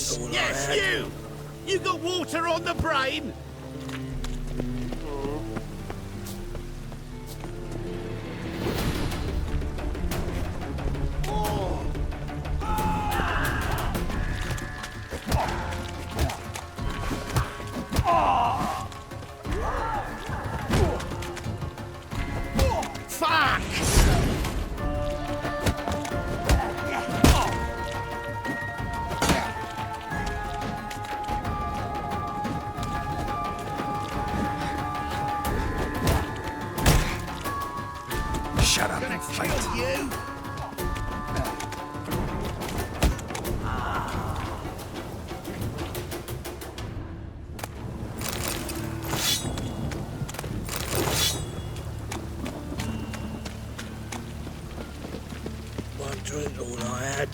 Yes, yes, you! You got water on the brain? Shut up and fight. You? One drink all I had.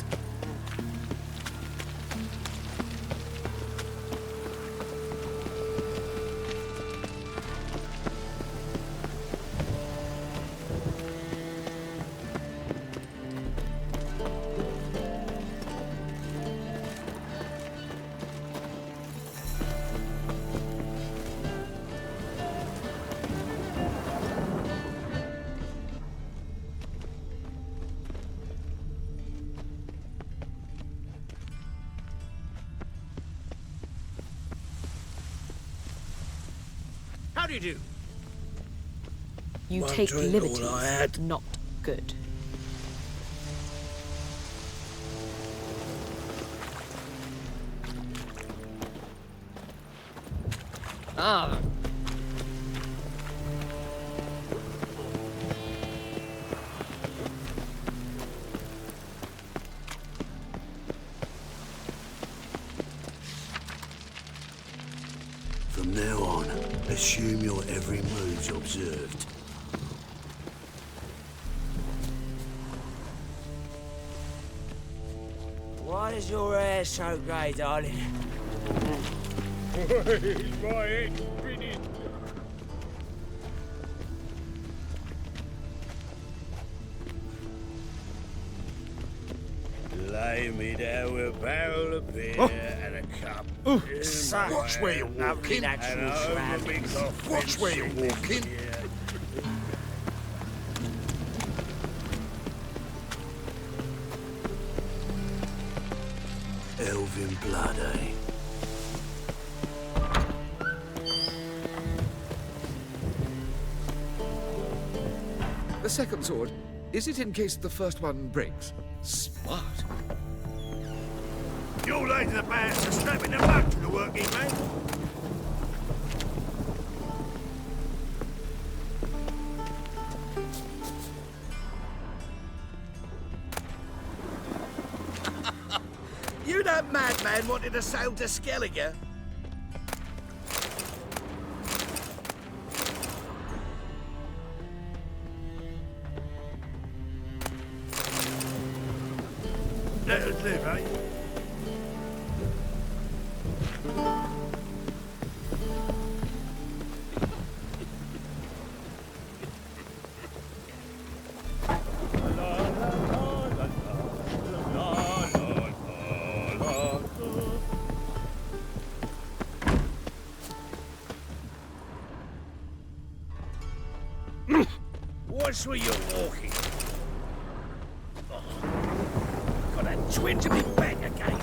How do you do? You One take drink, all liberties, I had. not good. Ah. From now on, assume your every move's observed. Why is your hair so grey, darling? My head's spinning. Lay me down with a barrel of beer and a cup. Watch where you're walking. Natural surroundings. Watch where you're walking. Elven blood, eh? The second sword, is it in case the first one breaks? Smart. Your ladies are bad for snapping the back to the working man. You that madman wanted to sail to Skellige? Let us live, eh? Watch where you're walking. Oh, got a twinge of me back again.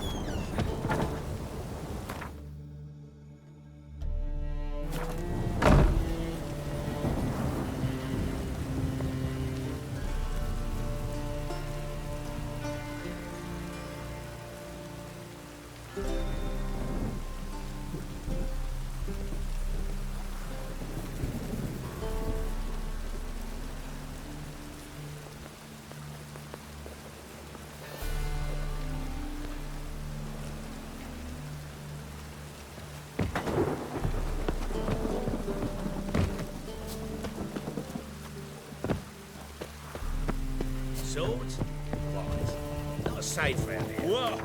Swords? Right. Not safe round here. Whoa.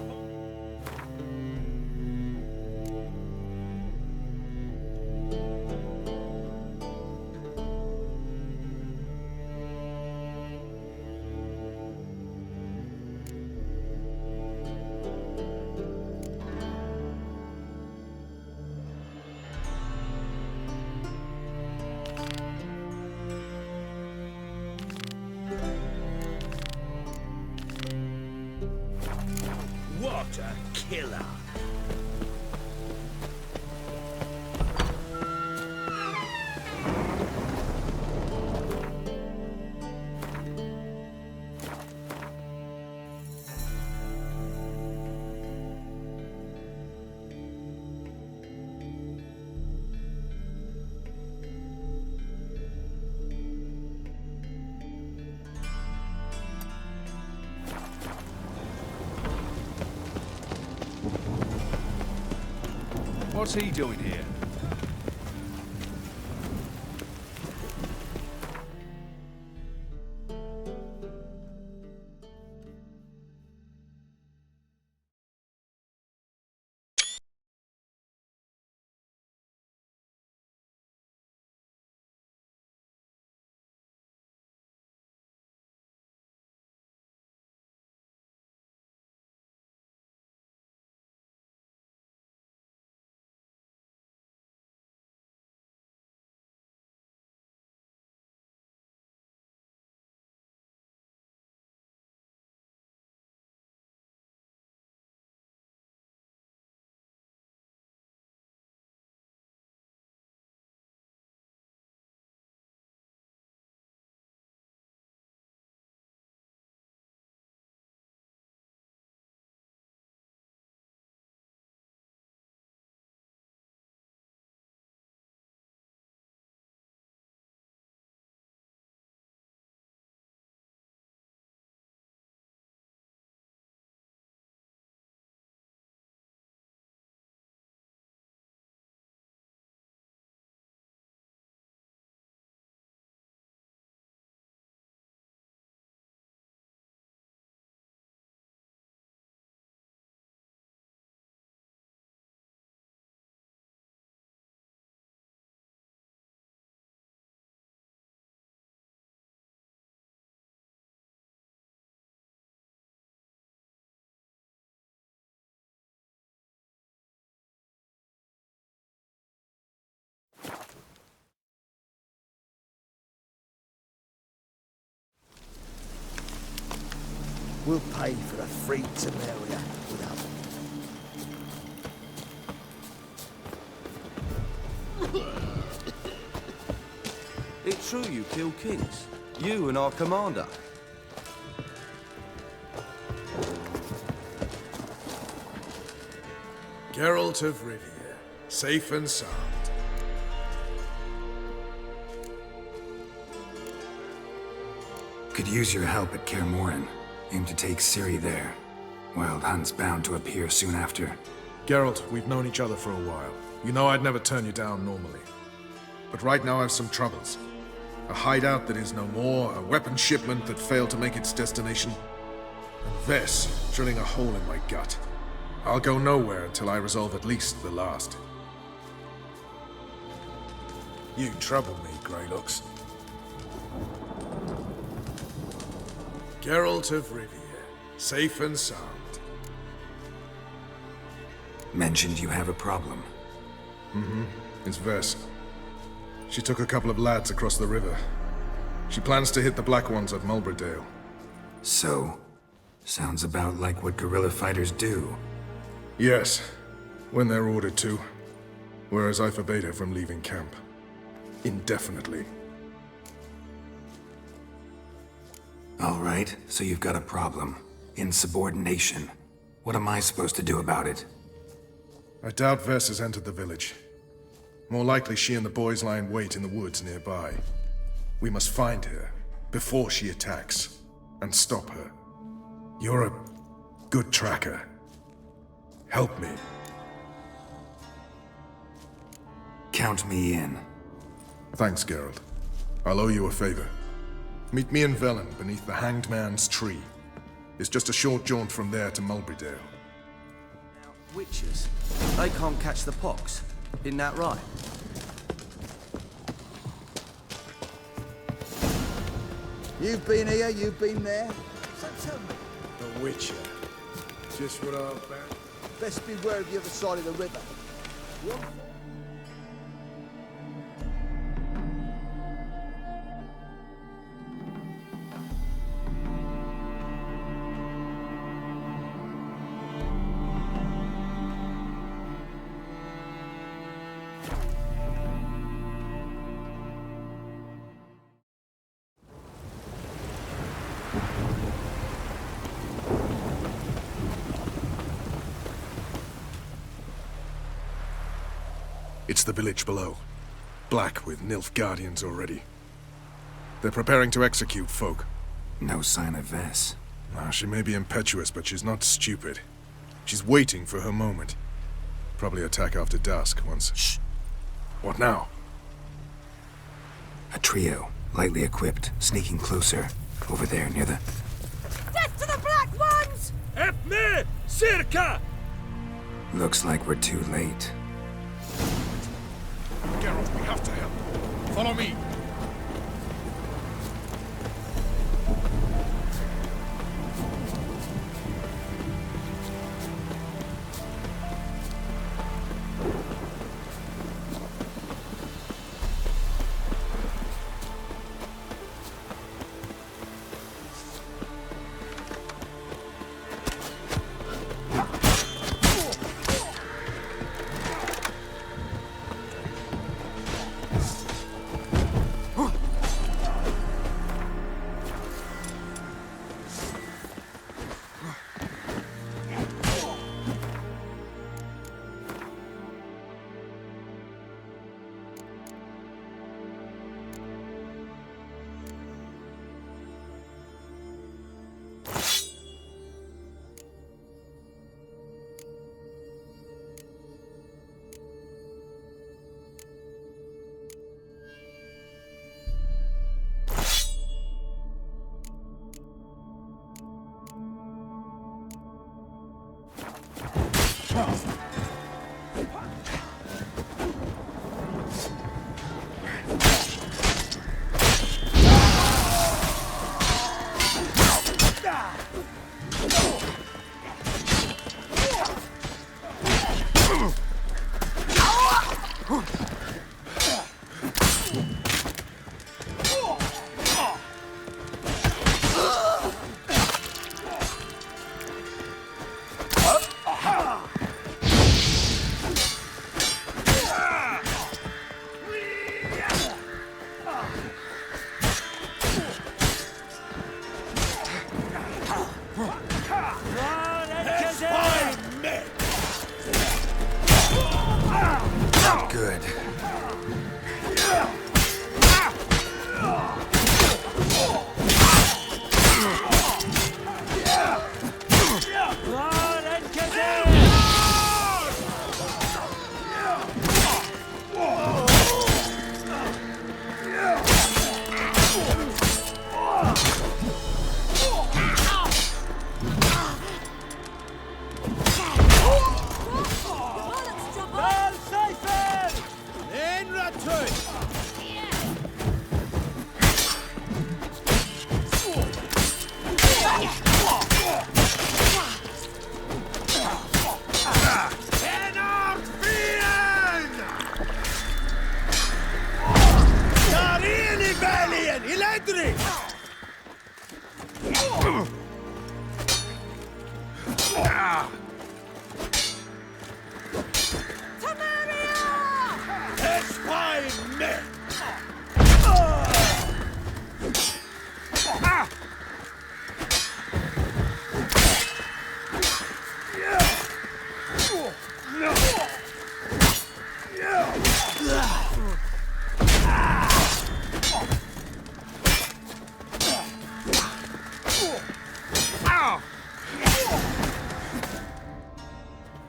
What's he doing here? We'll pay for the free Temeria without. It's true you kill kings. You and our commander. Geralt of Rivia, safe and sound. Could use your help at Kaer Morhen. Aim to take Ciri there. Wild Hunt's bound to appear soon after. Geralt, we've known each other for a while. You know I'd never turn you down normally. But right now I have some troubles. A hideout that is no more, a weapon shipment that failed to make its destination, and Vess drilling a hole in my gut. I'll go nowhere until I resolve at least the last. You trouble me, Greylocks. Geralt of Rivia, safe and sound. Mentioned you have a problem. Mm-hmm. It's Vess. She took a couple of lads across the river. She plans to hit the Black Ones at Mulbridale. So? Sounds about like what guerrilla fighters do. Yes, when they're ordered to. Whereas I forbade her from leaving camp. Indefinitely. All right, so you've got a problem. Insubordination. What am I supposed to do about it? I doubt Vess has entered the village. More likely she and the boys lie in wait in the woods nearby. We must find her before she attacks and stop her. You're a good tracker. Help me. Count me in. Thanks, Geralt. I'll owe you a favor. Meet me in Velen beneath the Hanged Man's tree. It's just a short jaunt from there to Mulbridale. Now, witches, they can't catch the pox. Isn't that right? You've been here, you've been there. So tell me, The Witcher. Just what I found. best beware of the other side of the river. It's the village below. Black with Nilfgaardians already. They're preparing to execute folk. No sign of Vess. She may be impetuous, but she's not stupid. She's waiting for her moment. Probably attack after dusk once... Shh! What now? A trio, lightly equipped, sneaking closer. Over there, near the... Death to the Black Ones! Help me! Circa! Looks like we're too late. Geralt, we have to help. Follow me. Good.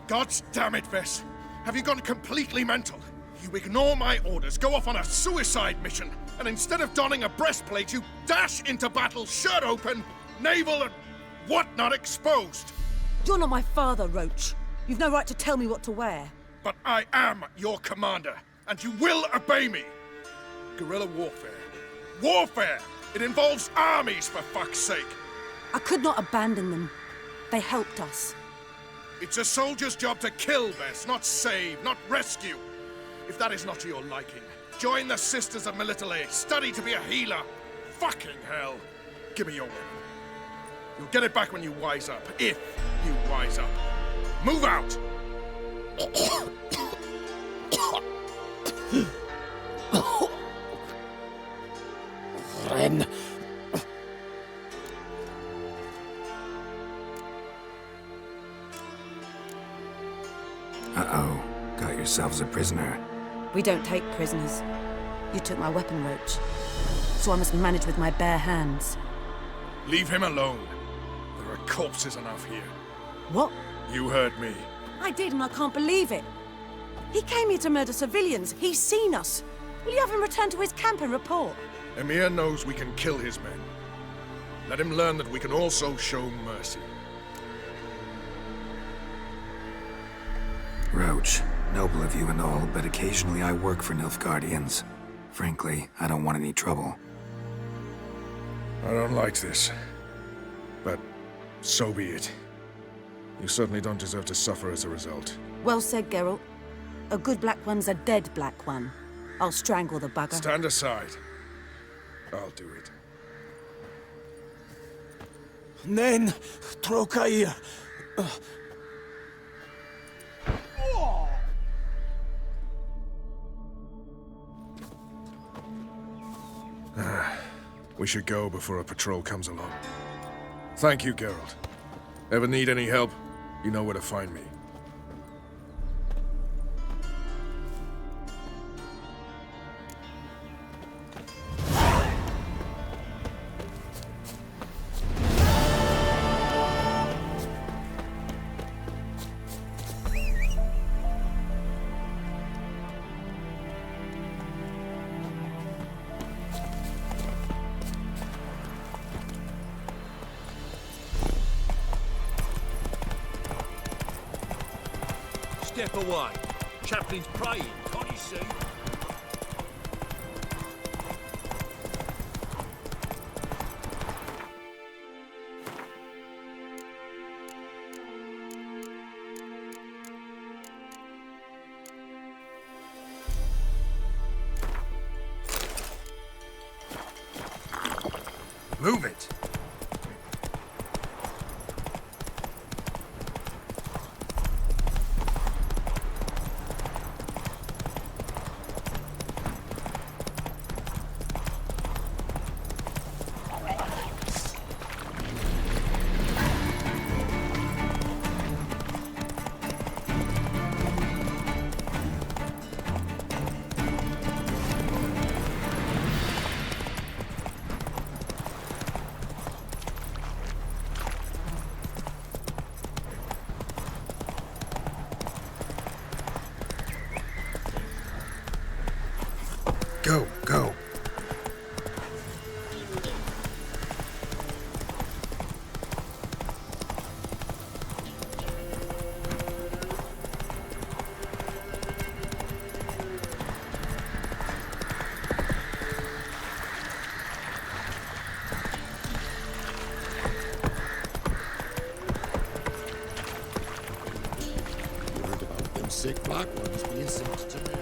God damn it, Vess. Have you gone completely mental? You ignore my orders, go off on a suicide mission, and instead of donning a breastplate, you dash into battle shirt open, navel and whatnot exposed. You're not my father, Roach. You've no right to tell me what to wear. But I am your commander, and you will obey me. Guerrilla warfare. Warfare! It involves armies, for fuck's sake. I could not abandon them. They helped us. It's a soldier's job to kill, Vess, not save, not rescue. If that is not to your liking, join the Sisters of Melitele, study to be a healer. Fucking hell. Give me your weapon. You'll get it back when you wise up, if you wise up. Move out! Ren. Uh-oh. Got yourselves a prisoner. We don't take prisoners. You took my weapon, Roach. So I must manage with my bare hands. Leave him alone. There are corpses enough here. What? You heard me. I did, and I can't believe it. He came here to murder civilians. He's seen us. Will you have him return to his camp and report? Emir knows we can kill his men. Let him learn that we can also show mercy. Roach, noble of you and all, but occasionally I work for Nilfgaardians. Frankly, I don't want any trouble. I don't like this. But so be it. You certainly don't deserve to suffer as a result. Well said, Geralt. A good black one's a dead black one. I'll strangle the bugger. Stand aside. I'll do it. Nen Trokair. We should go before a patrol comes along. Thank you, Geralt. Ever need any help, you know where to find me. Step away. Chaplain's praying, can't you see? Move it! Go, go. You heard about them sick black ones being sent to me.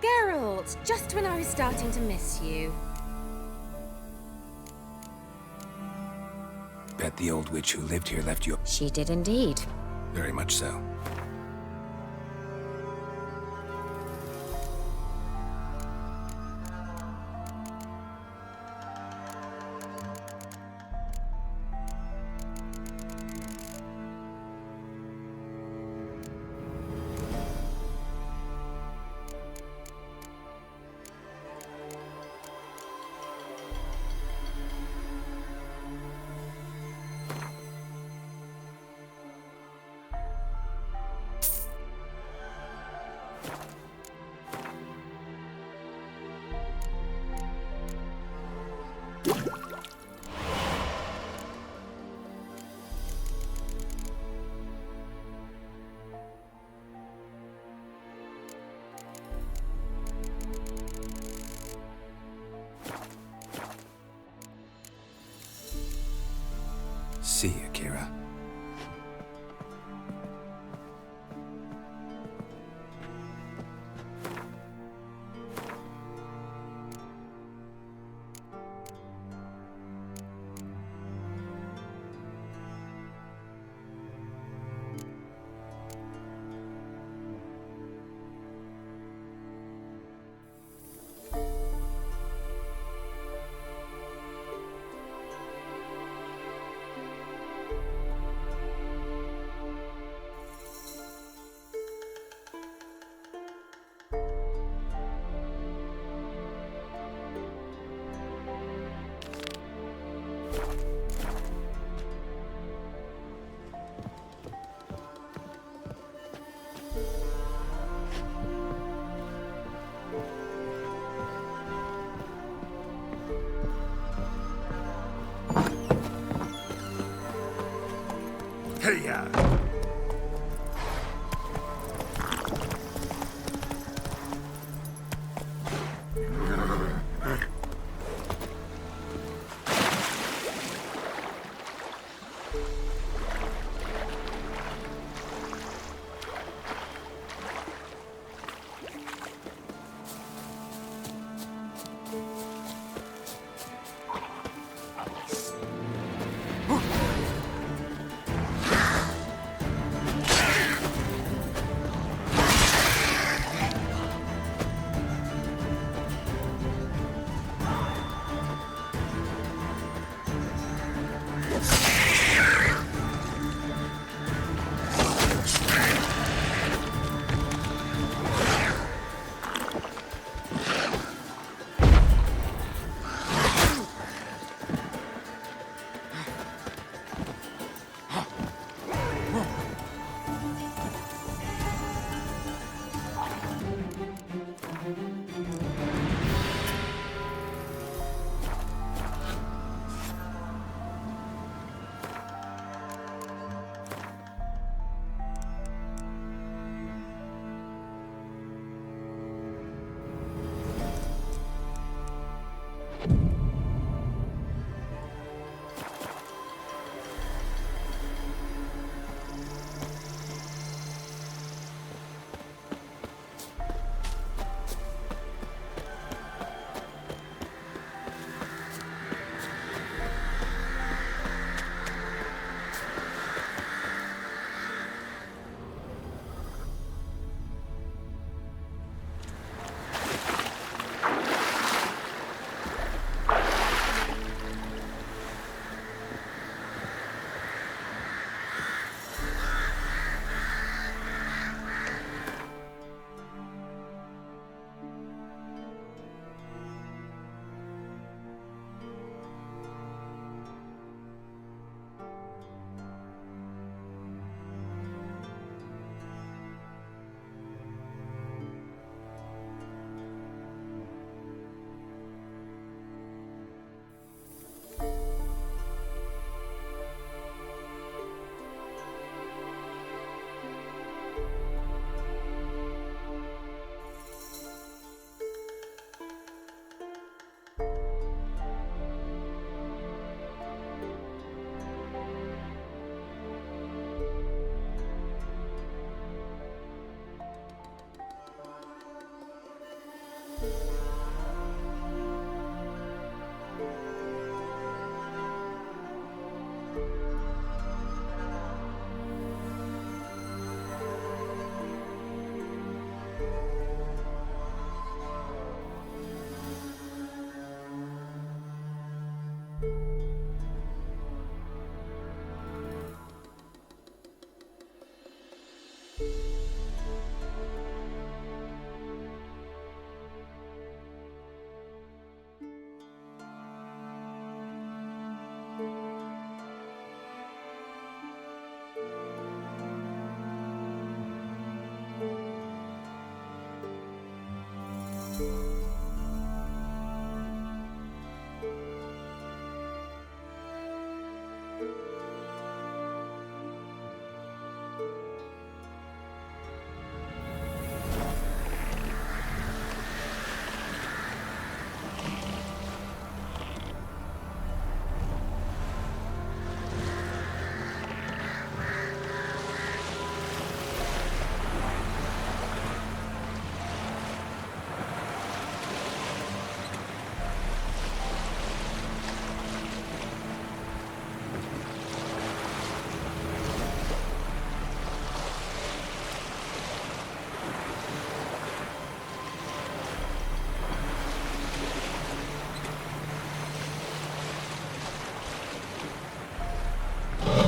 Geralt, just when I was starting to miss you. Bet the old witch who lived here left you. She did indeed. Very much so. See you, Keira. Hey-ya!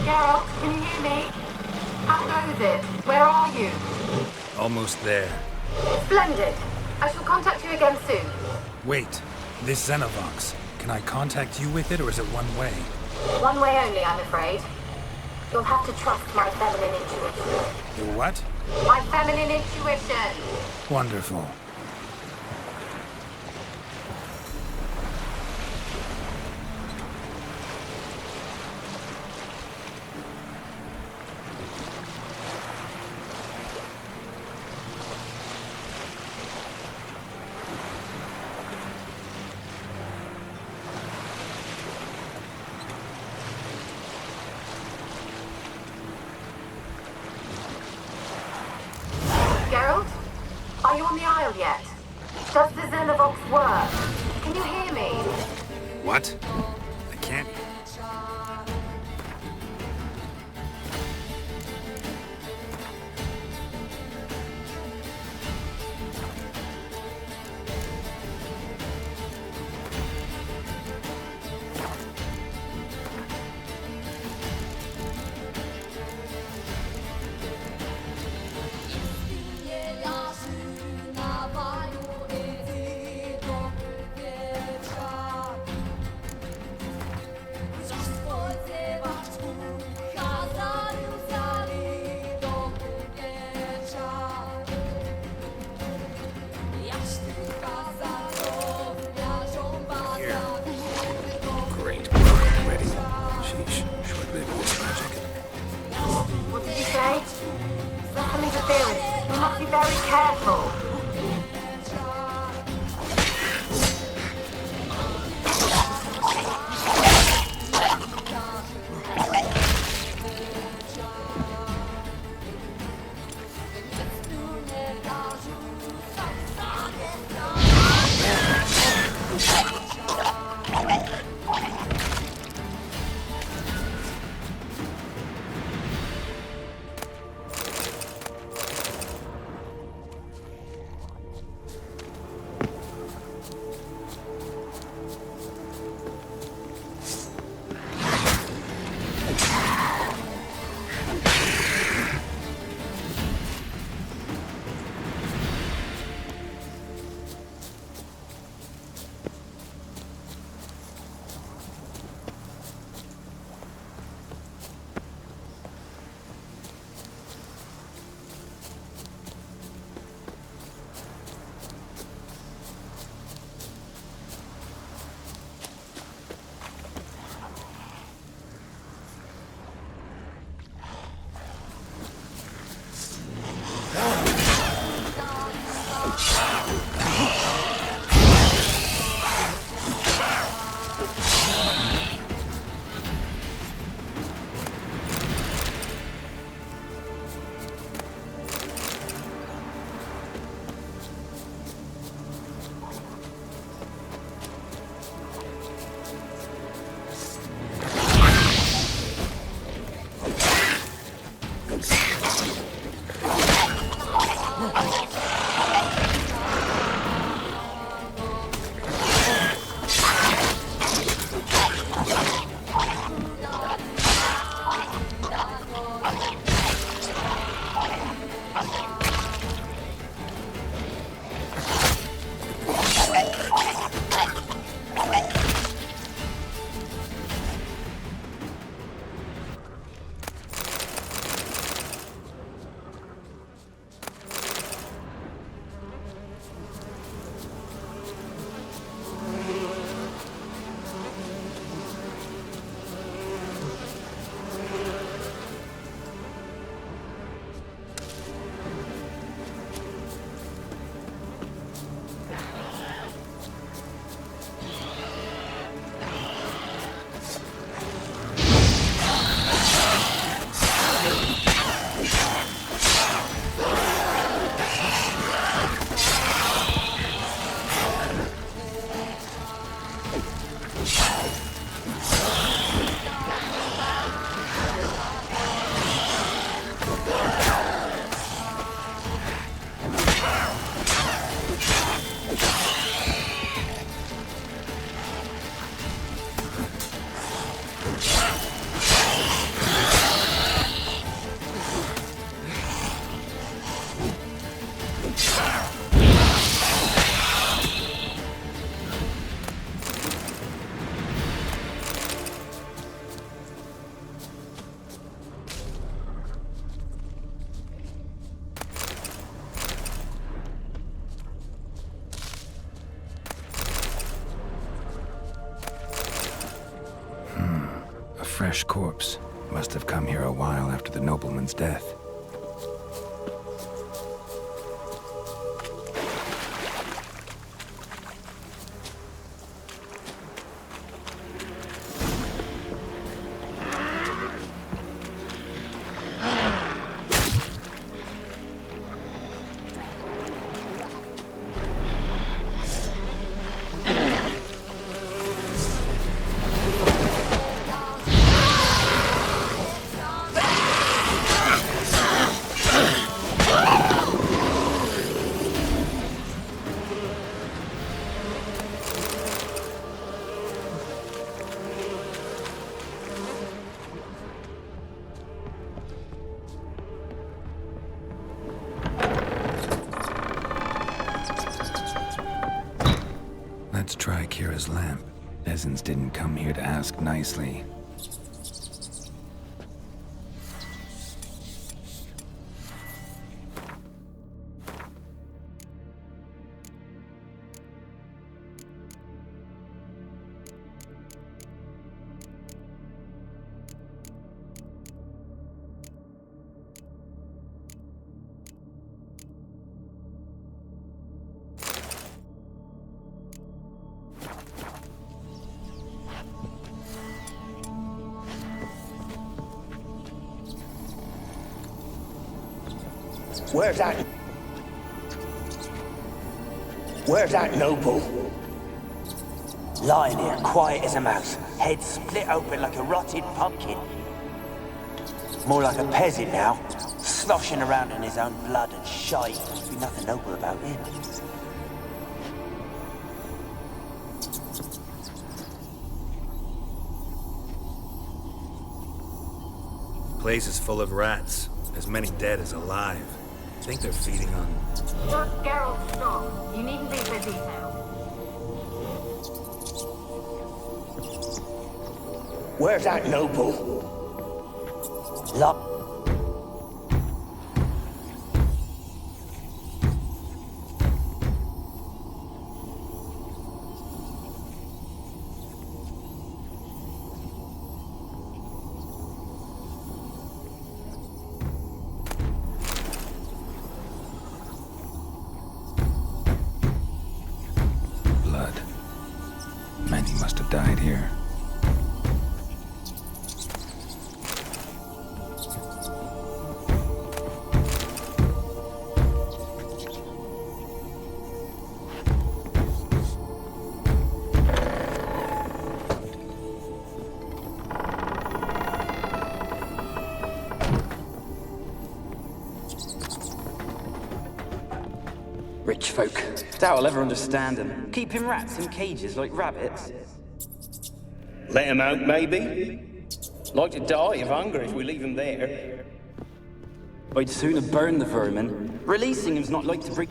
Geralt, can you hear me? How goes it? Where are you? Almost there. Splendid. I shall contact you again soon. Wait, this Xenovox. Can I contact you with it, or is it one way? One way only, I'm afraid. You'll have to trust my feminine intuition. Your what? My feminine intuition. Wonderful. Geralt? Are you on the Isle yet? Does the Xenovox work? Can you hear me? What? I can't. fresh corpse. Must have come here a while after the nobleman's death. Let's try Keira's lamp. Peasants didn't come here to ask nicely. Where's that noble? Lying here, quiet as a mouse, head split open like a rotted pumpkin. More like a peasant now, sloshing around in his own blood and shite. Must be nothing noble about him. Place is full of rats, as many dead as alive. I think they're feeding on... Just Geralt, stop. You needn't be busy now. Where's that noble? Look. Many must have died here. Rich folk. Doubt I'll ever understand them. Keeping rats in cages like rabbits. Let him out, maybe? Like to die of hunger if we leave him there. I'd sooner burn the vermin. Releasing him's not like to bring...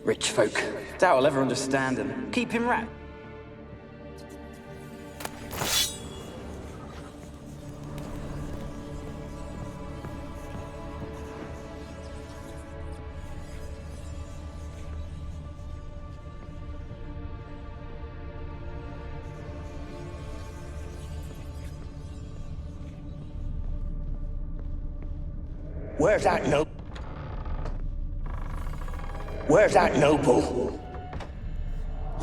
Rich folk. Doubt I'll ever understand them. Keeping rat. Where's that noble? Where's that noble?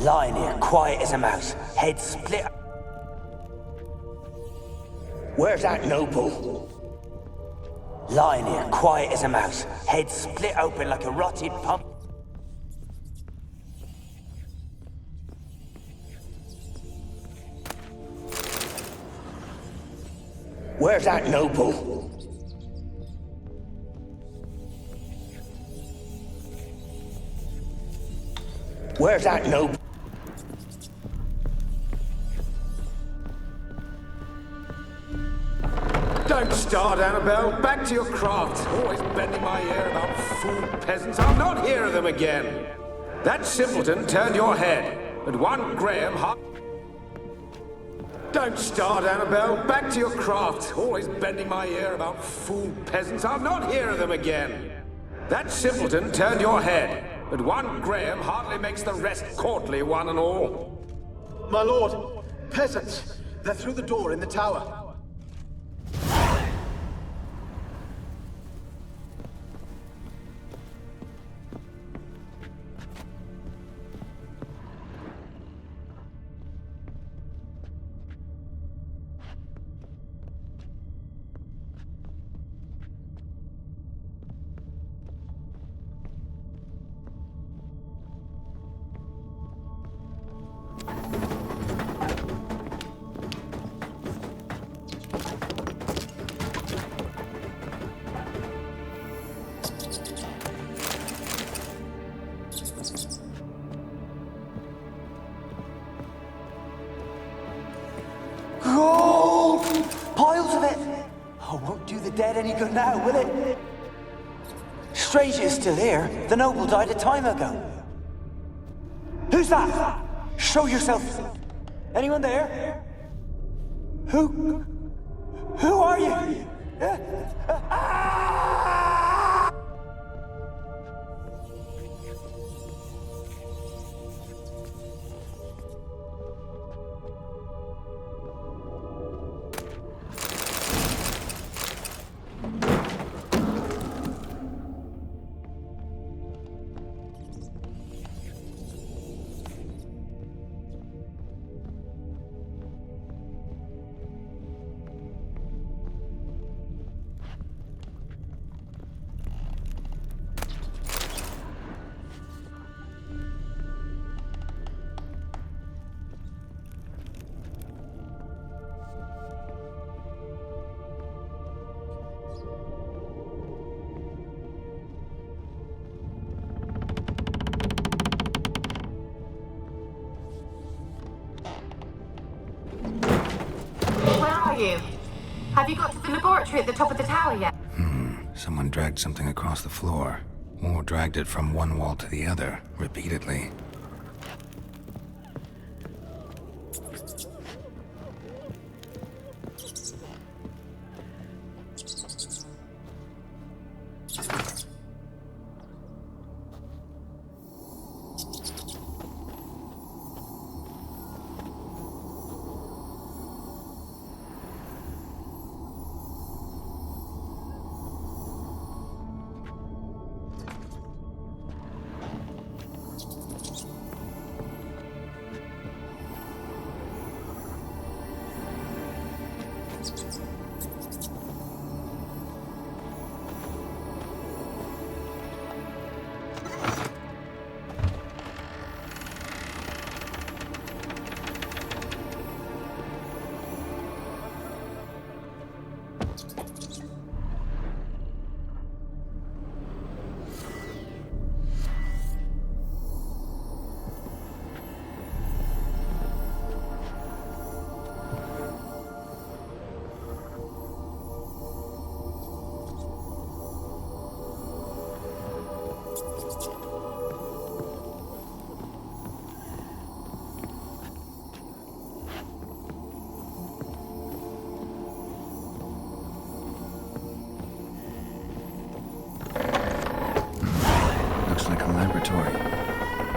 Lying here, quiet as a mouse, head split. Where's that noble? Lying here, quiet as a mouse, head split open like a rotted pump. Where's that noble? Where's that noble? Don't start, Annabelle. Back to your craft. Always bending my ear about fool peasants. I'll not hear of them again. That simpleton turned your head. but one Graham Hart. Don't start, Annabelle. Back to your craft. Always bending my ear about fool peasants. I'll not hear of them again. That simpleton turned your head, but one Graham hardly makes the rest courtly, one and all. My lord, peasants. They're through the door in the tower. Gold! Piles of it! Oh, won't do the dead any good now, will it? Strange it's still here. The noble died a time ago. Who's that? Show yourself. Anyone there? Who are you? Have you got to the laboratory at the top of the tower yet? Someone dragged something across the floor, or dragged it from one wall to the other, repeatedly.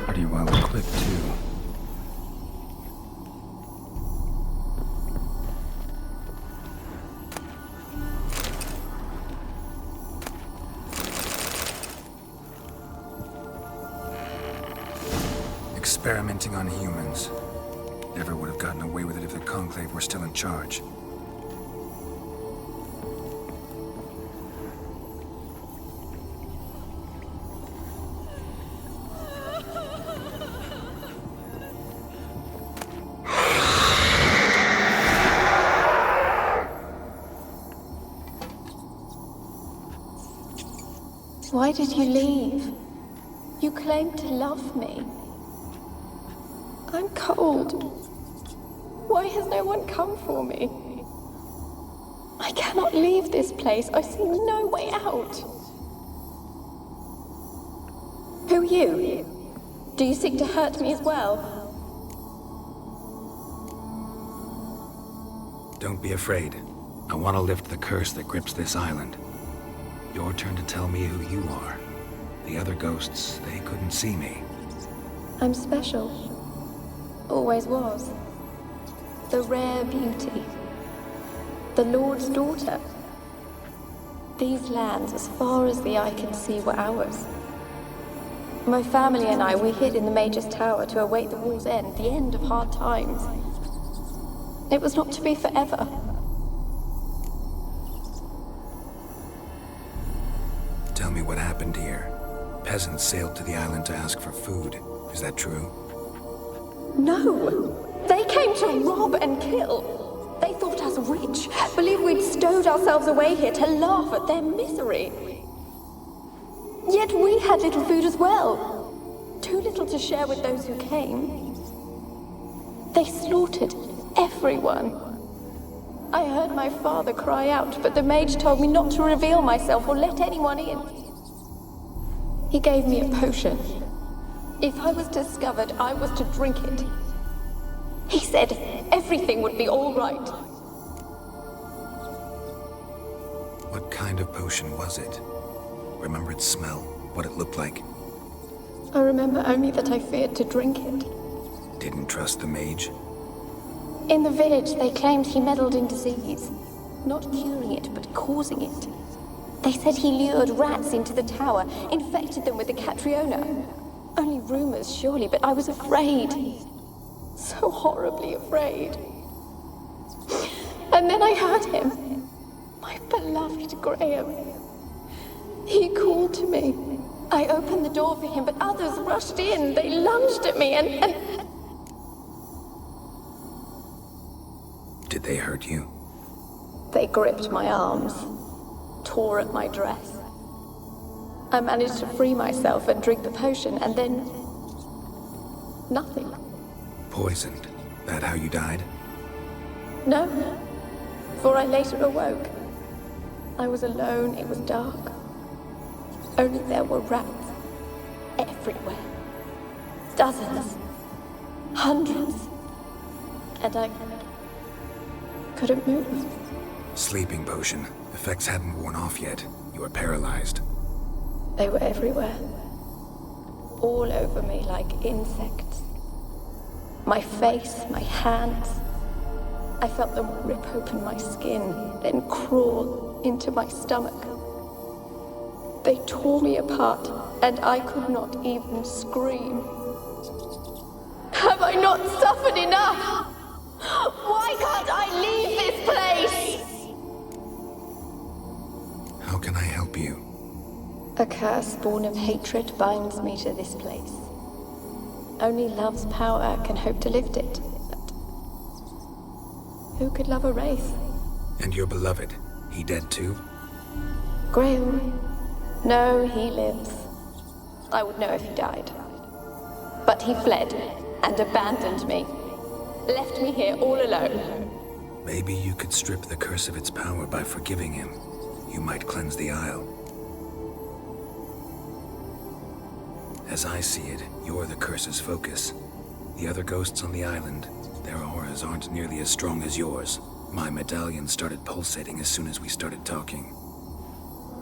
Pretty well equipped, too. Experimenting on humans. Never would have gotten away with it if the Conclave were still in charge. Why did you leave? You claimed to love me. I'm cold. Why has no one come for me? I cannot leave this place. I see no way out. Who are you? Do you seek to hurt me as well? Don't be afraid. I want to lift the curse that grips this island. Your turn to tell me who you are. The other ghosts, they couldn't see me. I'm special. Always was. The rare beauty. The Lord's daughter. These lands, as far as the eye can see, were ours. My family and I, we hid in the Major's Tower to await the war's end, the end of hard times. It was not to be forever. Tell me what happened here. Peasants sailed to the island to ask for food. Is that true? No! They came to rob and kill. They thought us rich, believed we'd stowed ourselves away here to laugh at their misery. Yet we had little food as well. Too little to share with those who came. They slaughtered everyone. I heard my father cry out, but the mage told me not to reveal myself or let anyone in. He gave me a potion. If I was discovered, I was to drink it. He said everything would be all right. What kind of potion was it? Remember its smell? What it looked like? I remember only that I feared to drink it. Didn't trust the mage? In the village, they claimed he meddled in disease. Not curing it, but causing it. They said he lured rats into the tower, infected them with the Catriona. Only rumors, surely, but I was afraid. So horribly afraid. And then I heard him. My beloved Graham. He called to me. I opened the door for him, but others rushed in. They lunged at me and... Did they hurt you? They gripped my arms, tore at my dress. I managed to free myself and drink the potion, and then... nothing. Poisoned? That how you died? No, for I later awoke. I was alone, it was dark. Only there were rats everywhere. Dozens. Hundreds. And I couldn't move. Sleeping potion. Effects hadn't worn off yet. You were paralyzed. They were everywhere. All over me like insects. My face, my hands. I felt them rip open my skin, then crawl into my stomach. They tore me apart, and I could not even scream. Have I not suffered enough? Why can't I leave this place? How can I help you? A curse born of hatred binds me to this place. Only love's power can hope to lift it. But who could love a wraith? And your beloved, he dead too? Graham? No, he lives. I would know if he died. But he fled and abandoned me. Left me here all alone. Maybe you could strip the curse of its power by forgiving him. You might cleanse the Isle. As I see it, you're the curse's focus. The other ghosts on the island, their auras aren't nearly as strong as yours. My medallion started pulsating as soon as we started talking.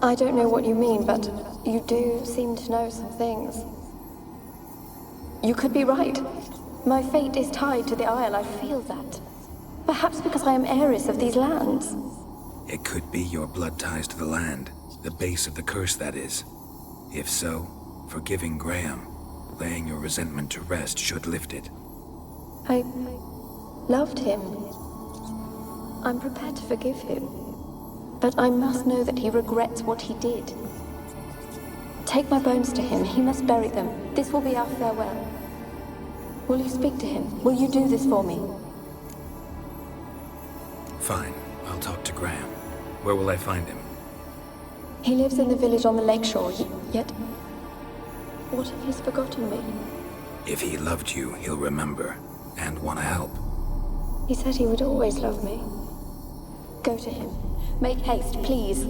I don't know what you mean, but you do seem to know some things. You could be right. My fate is tied to the Isle, I feel that. Perhaps because I am heiress of these lands. It could be your blood ties to the land, the base of the curse, that is. If so, forgiving Graham, laying your resentment to rest should lift it. I loved him. I'm prepared to forgive him. But I must know that he regrets what he did. Take my bones to him. He must bury them. This will be our farewell. Will you speak to him? Will you do this for me? Fine. I'll talk to Graham. Where will I find him? He lives in the village on the lakeshore, yet... what if he's forgotten me? If he loved you, he'll remember, and want to help. He said he would always love me. Go to him. Make haste, please.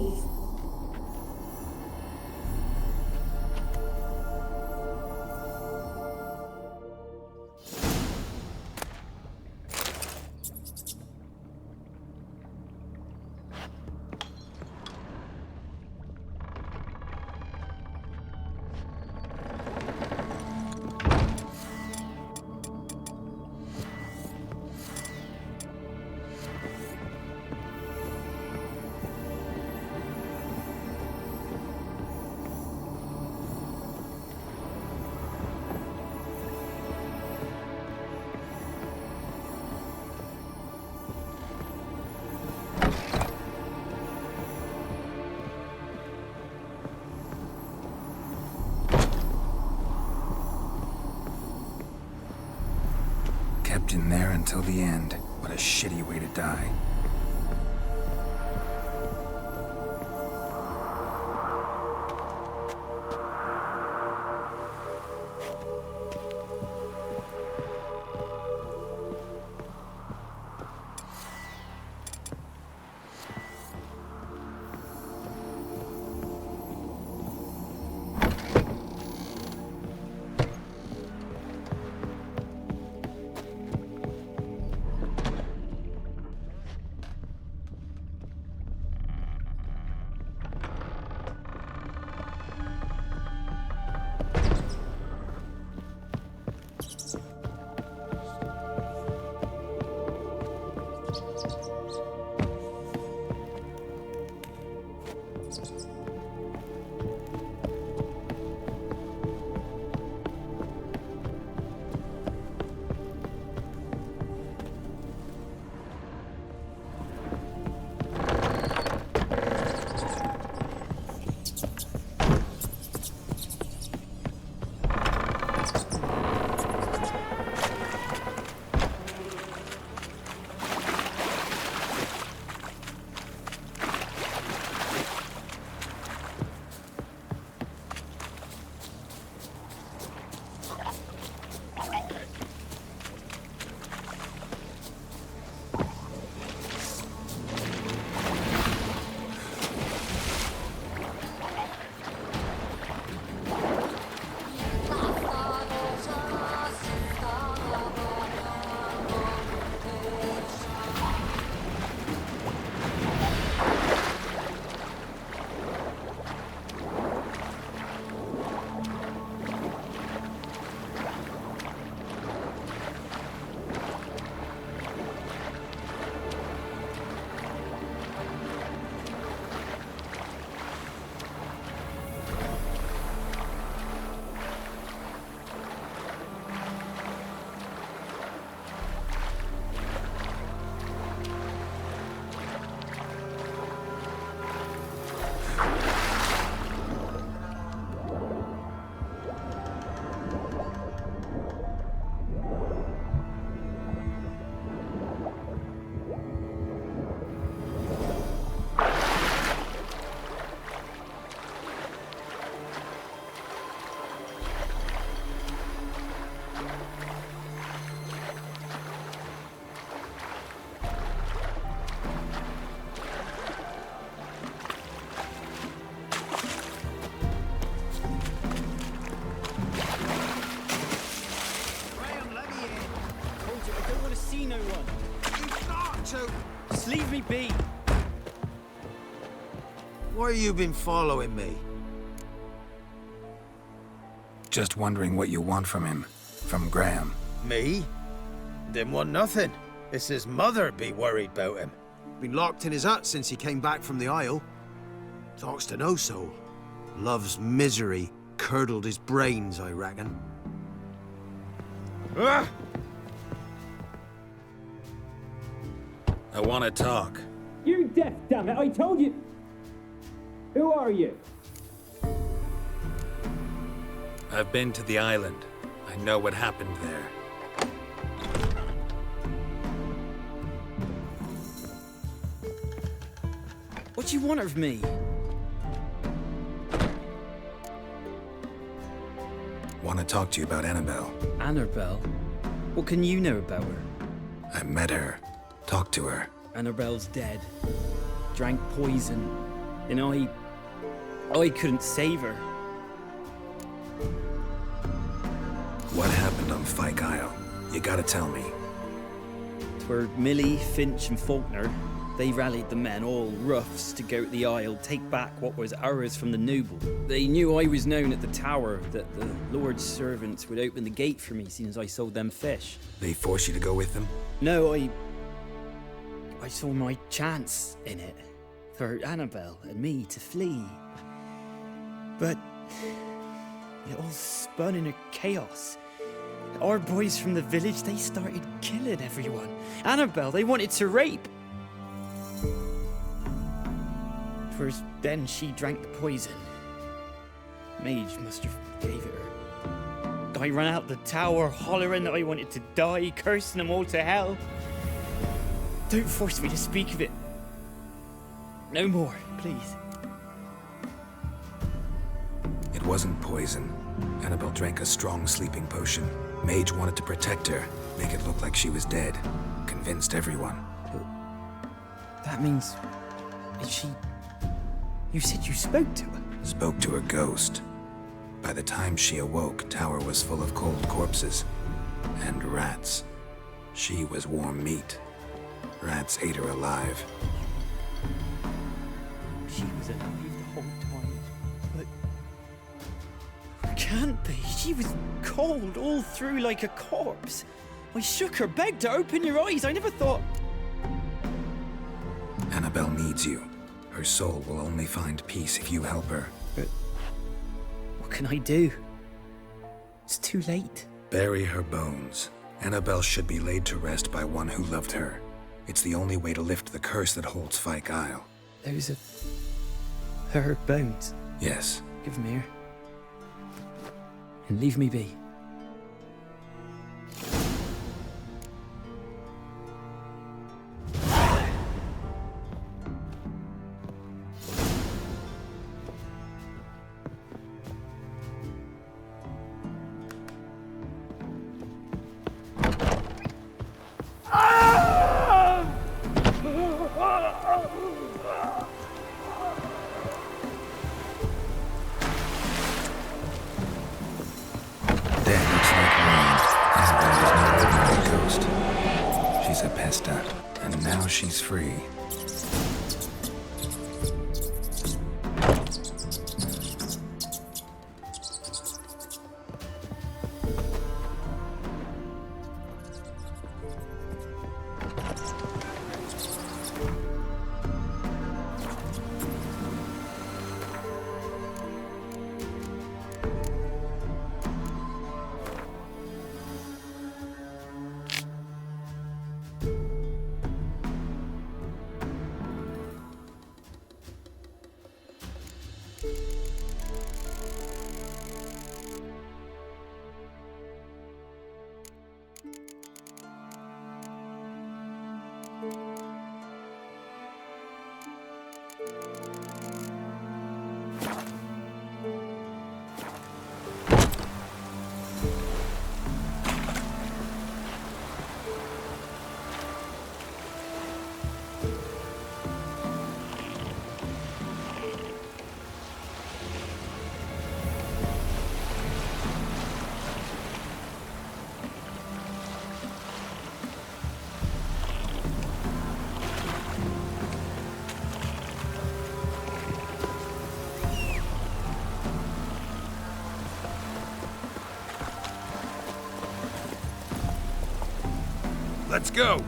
Kept in there until the end. What a shitty way to die. Just leave me be. Why have you been following me? Just wondering what you want from him. From Graham. Me? Didn't want nothing. It's his mother be worried about him. Been locked in his hut since he came back from the Isle. Talks to no soul. Love's misery curdled his brains, I reckon. Ah! I want to talk. You're deaf, damn it! I told you. Who are you? I've been to the island. I know what happened there. What do you want of me? Want to talk to you about Annabelle. Annabelle? What can you know about her? I met her. Talked to her. Annabelle's dead. Drank poison. And I couldn't save her. What happened on Fyke Isle? You gotta tell me. Twere Millie, Finch and Faulkner. They rallied the men, all roughs, to go to the Isle, take back what was ours from the noble. They knew I was known at the tower, that the Lord's servants would open the gate for me, seeing as I sold them fish. They forced you to go with them? No, I saw my chance in it, for Annabelle and me to flee. But it all spun in a chaos. Our boys from the village, they started killing everyone. Annabelle, they wanted to rape. Twas then she drank the poison. Mage must have gave it her. I ran out the tower hollering that I wanted to die, cursing them all to hell. Don't force me to speak of it. No more, please. It wasn't poison. Annabelle drank a strong sleeping potion. Mage wanted to protect her, make it look like she was dead. Convinced everyone. That means... Is she... You said you spoke to her? Spoke to her ghost. By the time she awoke, Tower was full of cold corpses. And rats. She was warm meat. Rats ate her alive. She was alive the whole time, but... Can't be. She was cold all through like a corpse. I shook her, begged her, open your eyes. I never thought... Annabelle needs you. Her soul will only find peace if you help her. But... What can I do? It's too late. Bury her bones. Annabelle should be laid to rest by one who loved her. It's the only way to lift the curse that holds Fyke Isle. Those are... her bones? Yes. Give them here. And leave me be. And now she's free. Let's go!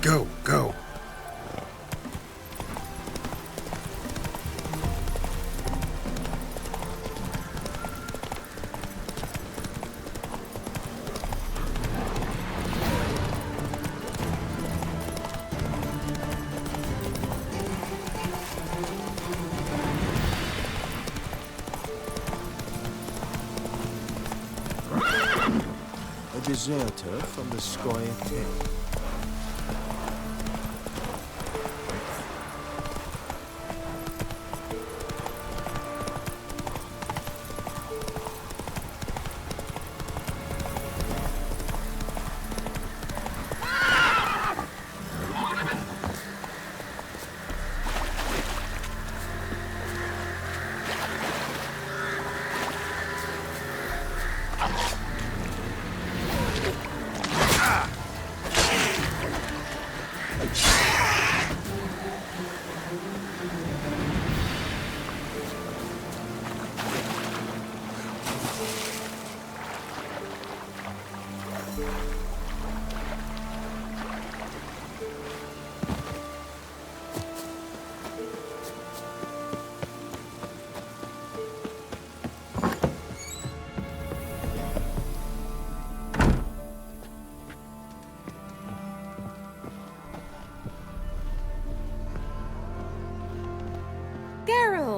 Go, go! A deserter from the Squire King.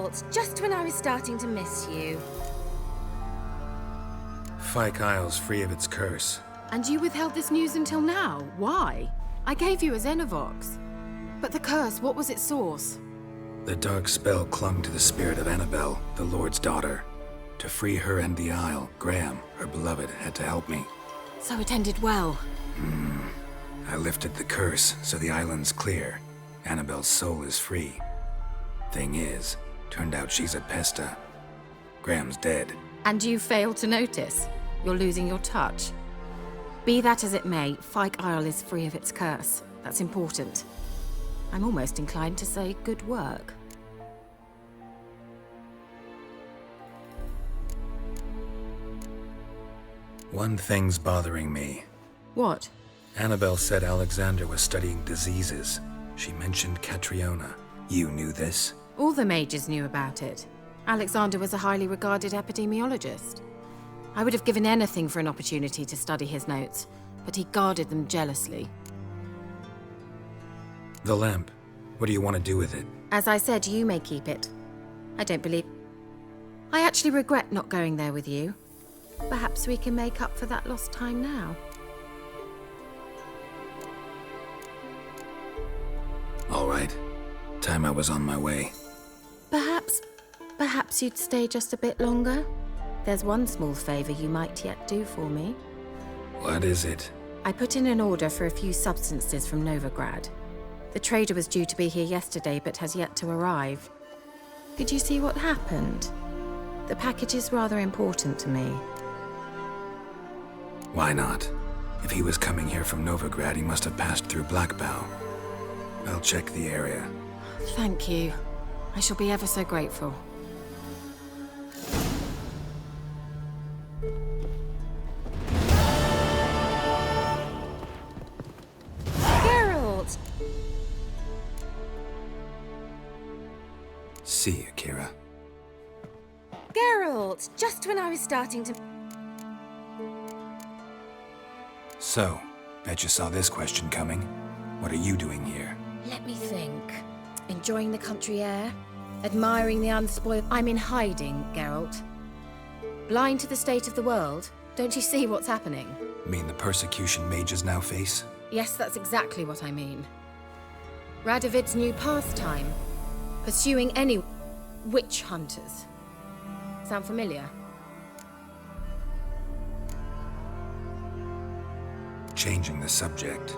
Geralt, just when I was starting to miss you. Fyke Isle's free of its curse. And you withheld this news until now? Why? I gave you a Xenovox. But the curse, what was its source? The dark spell clung to the spirit of Annabelle, the Lord's daughter. To free her and the Isle, Graham, her beloved, had to help me. So it ended well. I lifted the curse, so the island's clear. Annabelle's soul is free. Thing is, turned out she's a Pesta. Graham's dead. And you failed to notice? You're losing your touch. Be that as it may, Fyke Isle is free of its curse. That's important. I'm almost inclined to say good work. One thing's bothering me. What? Annabelle said Alexander was studying diseases. She mentioned Catriona. You knew this? All the mages knew about it. Alexander was a highly regarded epidemiologist. I would have given anything for an opportunity to study his notes, but he guarded them jealously. The lamp. What do you want to do with it? As I said, you may keep it. I don't believe... I actually regret not going there with you. Perhaps we can make up for that lost time now. All right. Time I was on my way. Perhaps you'd stay just a bit longer? There's one small favor you might yet do for me. What is it? I put in an order for a few substances from Novigrad. The trader was due to be here yesterday, but has yet to arrive. Could you see what happened? The package is rather important to me. Why not? If he was coming here from Novigrad, he must have passed through Blackbough. I'll check the area. Thank you. I shall be ever so grateful. Geralt! See you, Keira. Geralt, just when I was starting to... So, bet you saw this question coming. What are you doing here? Let me think. Enjoying the country air? Admiring the unspoiled... I'm in hiding, Geralt. Blind to the state of the world? Don't you see what's happening? Mean the persecution mages now face? Yes, that's exactly what I mean. Radovid's new pastime. Pursuing any witch hunters. Sound familiar? Changing the subject.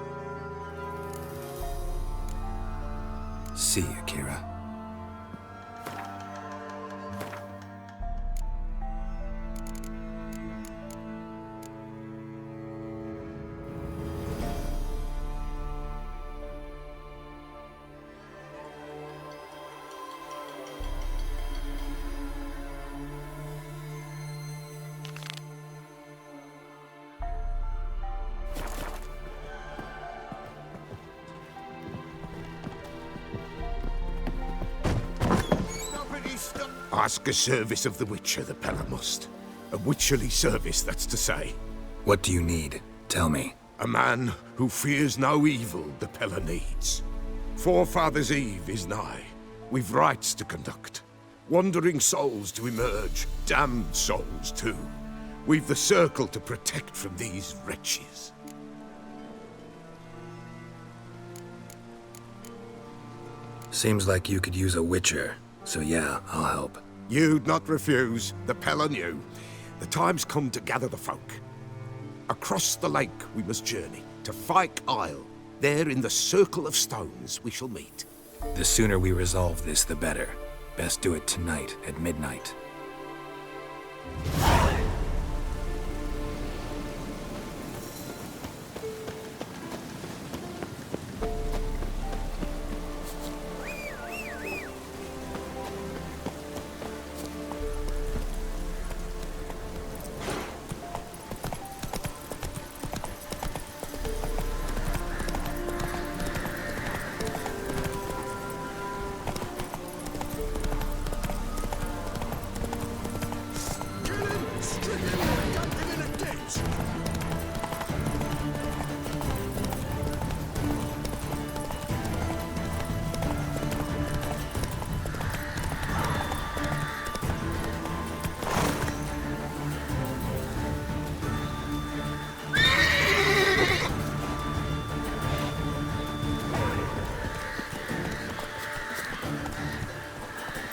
See you, Keira. Ask a service of the Witcher, the Pella must. A witcherly service, that's to say. What do you need? Tell me. A man who fears no evil the Pella needs. Forefathers' Eve is nigh. We've rites to conduct. Wandering souls to emerge, damned souls too. We've the circle to protect from these wretches. Seems like you could use a witcher. So yeah, I'll help. You'd not refuse. The Pella knew. The time's come to gather the folk. Across the lake we must journey, to Fyke Isle. There in the circle of stones we shall meet. The sooner we resolve this, the better. Best do it tonight at midnight.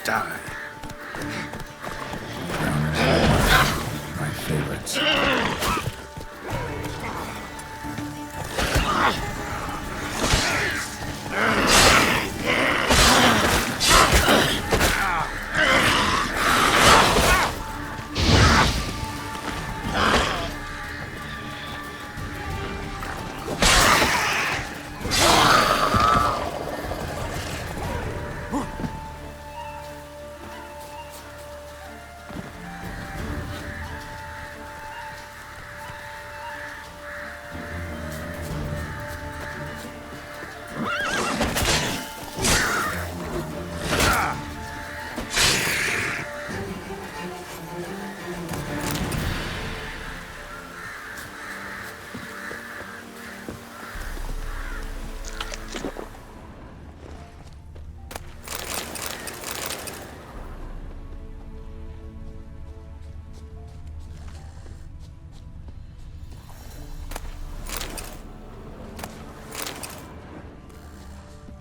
Die. My favorites.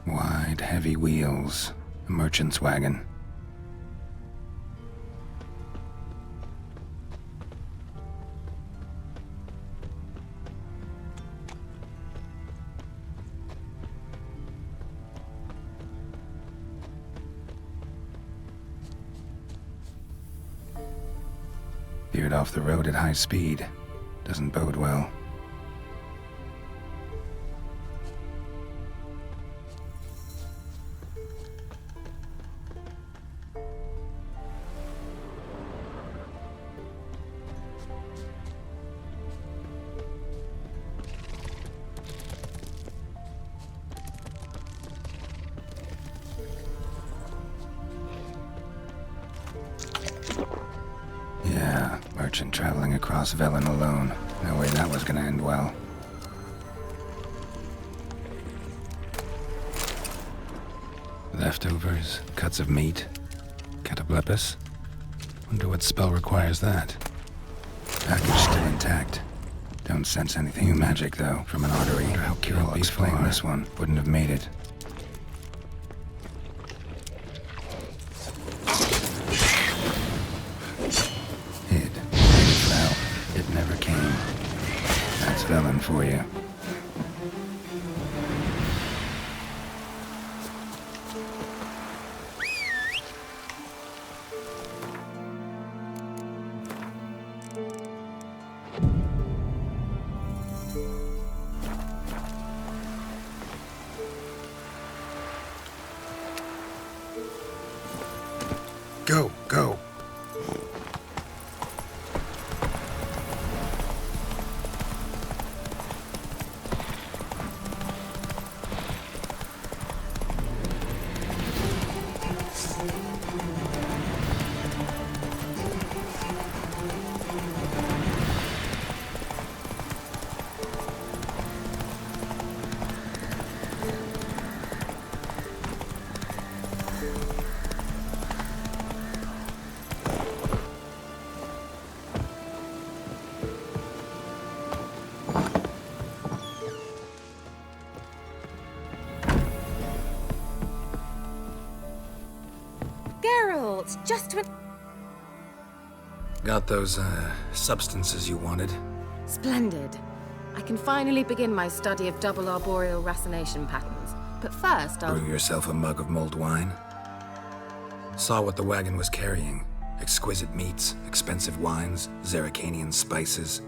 Wide, heavy wheels. A merchant's wagon. Veered off the road at high speed. Doesn't bode well. Yeah, merchant traveling across Velen alone. No way that was gonna end well. Leftovers, cuts of meat, cataplepis. Wonder what spell requires that. Package still intact. Don't sense anything new magic though from an artery. Wonder how Keira Metz flame this one wouldn't have made it. It never came. That's Velen for you. Go, go. Just when... Got those, substances you wanted? Splendid. I can finally begin my study of double arboreal racination patterns. But first, I'll... Brew yourself a mug of mulled wine? Saw what the wagon was carrying. Exquisite meats, expensive wines, Zerrikanian spices.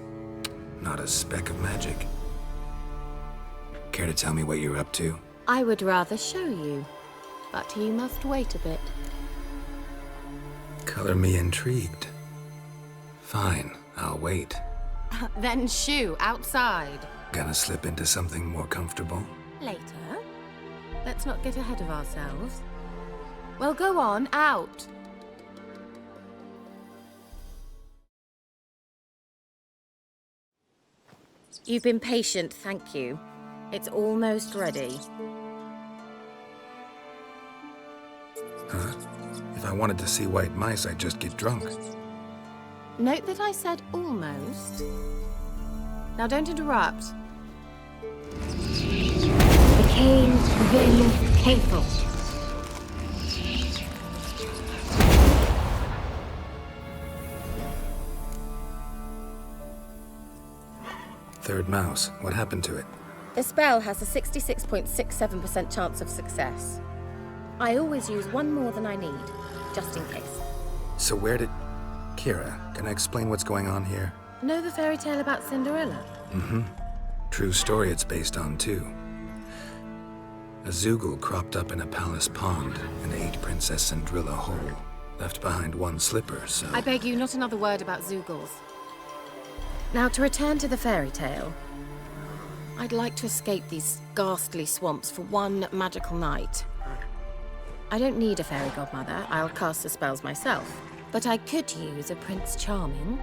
Not a speck of magic. Care to tell me what you're up to? I would rather show you. But you must wait a bit. Color me intrigued. Fine, I'll wait. Then shoo, outside. Gonna slip into something more comfortable? Later. Let's not get ahead of ourselves. Well, go on, out. You've been patient, thank you. It's almost ready. Huh? If I wanted to see white mice, I'd just get drunk. Note that I said almost. Now don't interrupt. mouse. What happened to it? The spell has a 66.67% chance of success. I always use one more than I need, just in case. So where did... Keira, can I explain what's going on here? Know the fairy tale about Cinderella? Mm-hmm. True story it's based on, too. A Zoogle cropped up in a palace pond and ate Princess Cinderella whole. Left behind one slipper, so... I beg you, not another word about Zoogles. Now, to return to the fairy tale, I'd like to escape these ghastly swamps for one magical night. I don't need a fairy godmother, I'll cast the spells myself. But I could use a Prince Charming.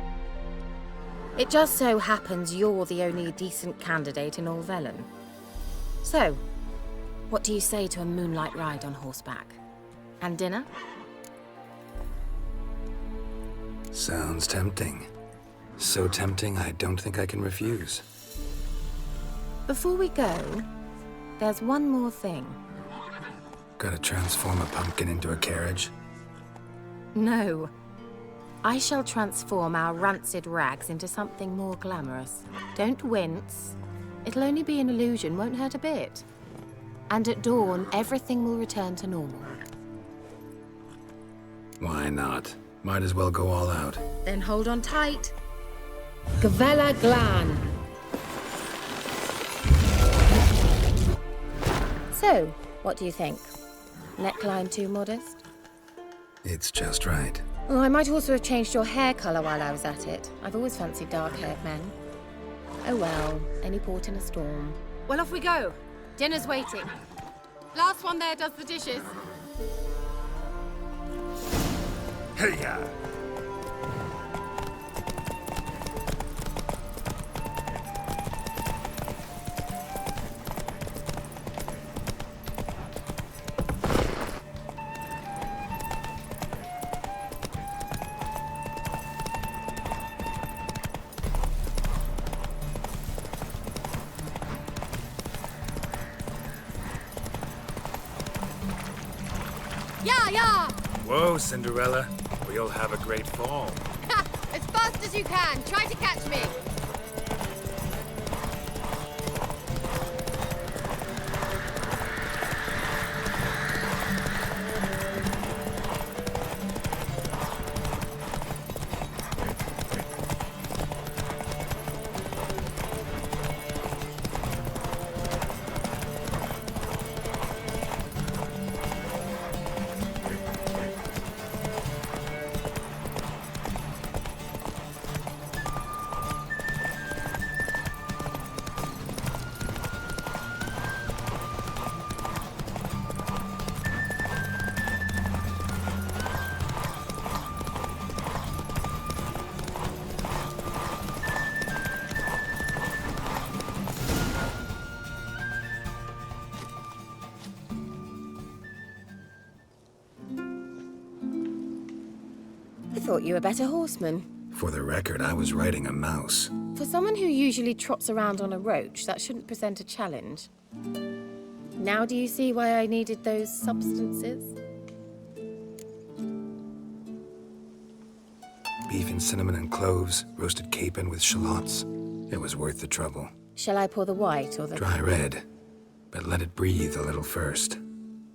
It just so happens you're the only decent candidate in all Velen. So, what do you say to a moonlight ride on horseback? And dinner? Sounds tempting. So tempting, I don't think I can refuse. Before we go, there's one more thing. Gotta transform a pumpkin into a carriage? No. I shall transform our rancid rags into something more glamorous. Don't wince. It'll only be an illusion, won't hurt a bit. And at dawn, everything will return to normal. Why not? Might as well go all out. Then hold on tight. Gavella Glan. So, what do you think? Neckline too modest? It's just right. Oh, I might also have changed your hair colour while I was at it. I've always fancied dark-haired men. Oh well, any port in a storm. Well, off we go. Dinner's waiting. Last one there does the dishes. Hey-ya! Yeah! Whoa, Cinderella. We'll have a great fall. As fast as you can. Try to catch me. I thought you were a better horseman. For the record, I was riding a mouse. For someone who usually trots around on a roach, that shouldn't present a challenge. Now do you see why I needed those substances? Beef and cinnamon and cloves, roasted capon with shallots. It was worth the trouble. Shall I pour the white or the... Dry red, but let it breathe a little first.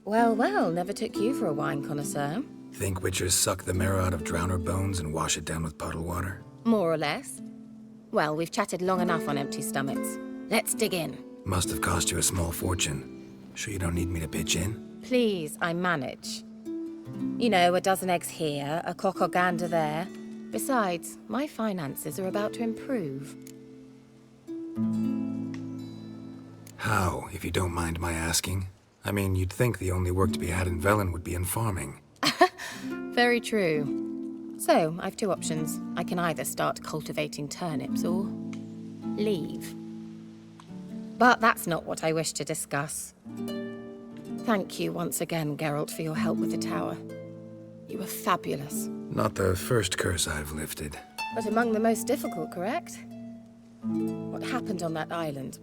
Well, never took you for a wine connoisseur. Think witchers suck the marrow out of drowner bones and wash it down with puddle water? More or less. Well, we've chatted long enough on empty stomachs. Let's dig in. Must have cost you a small fortune. Sure you don't need me to pitch in? Please, I manage. You know, a dozen eggs here, a cock or gander there. Besides, my finances are about to improve. How, if you don't mind my asking? I mean, you'd think the only work to be had in Velen would be in farming. Very true. So, I've two options. I can either start cultivating turnips or leave. But that's not what I wish to discuss. Thank you once again, Geralt, for your help with the tower. You were fabulous. Not the first curse I've lifted. But among the most difficult, correct? What happened on that island?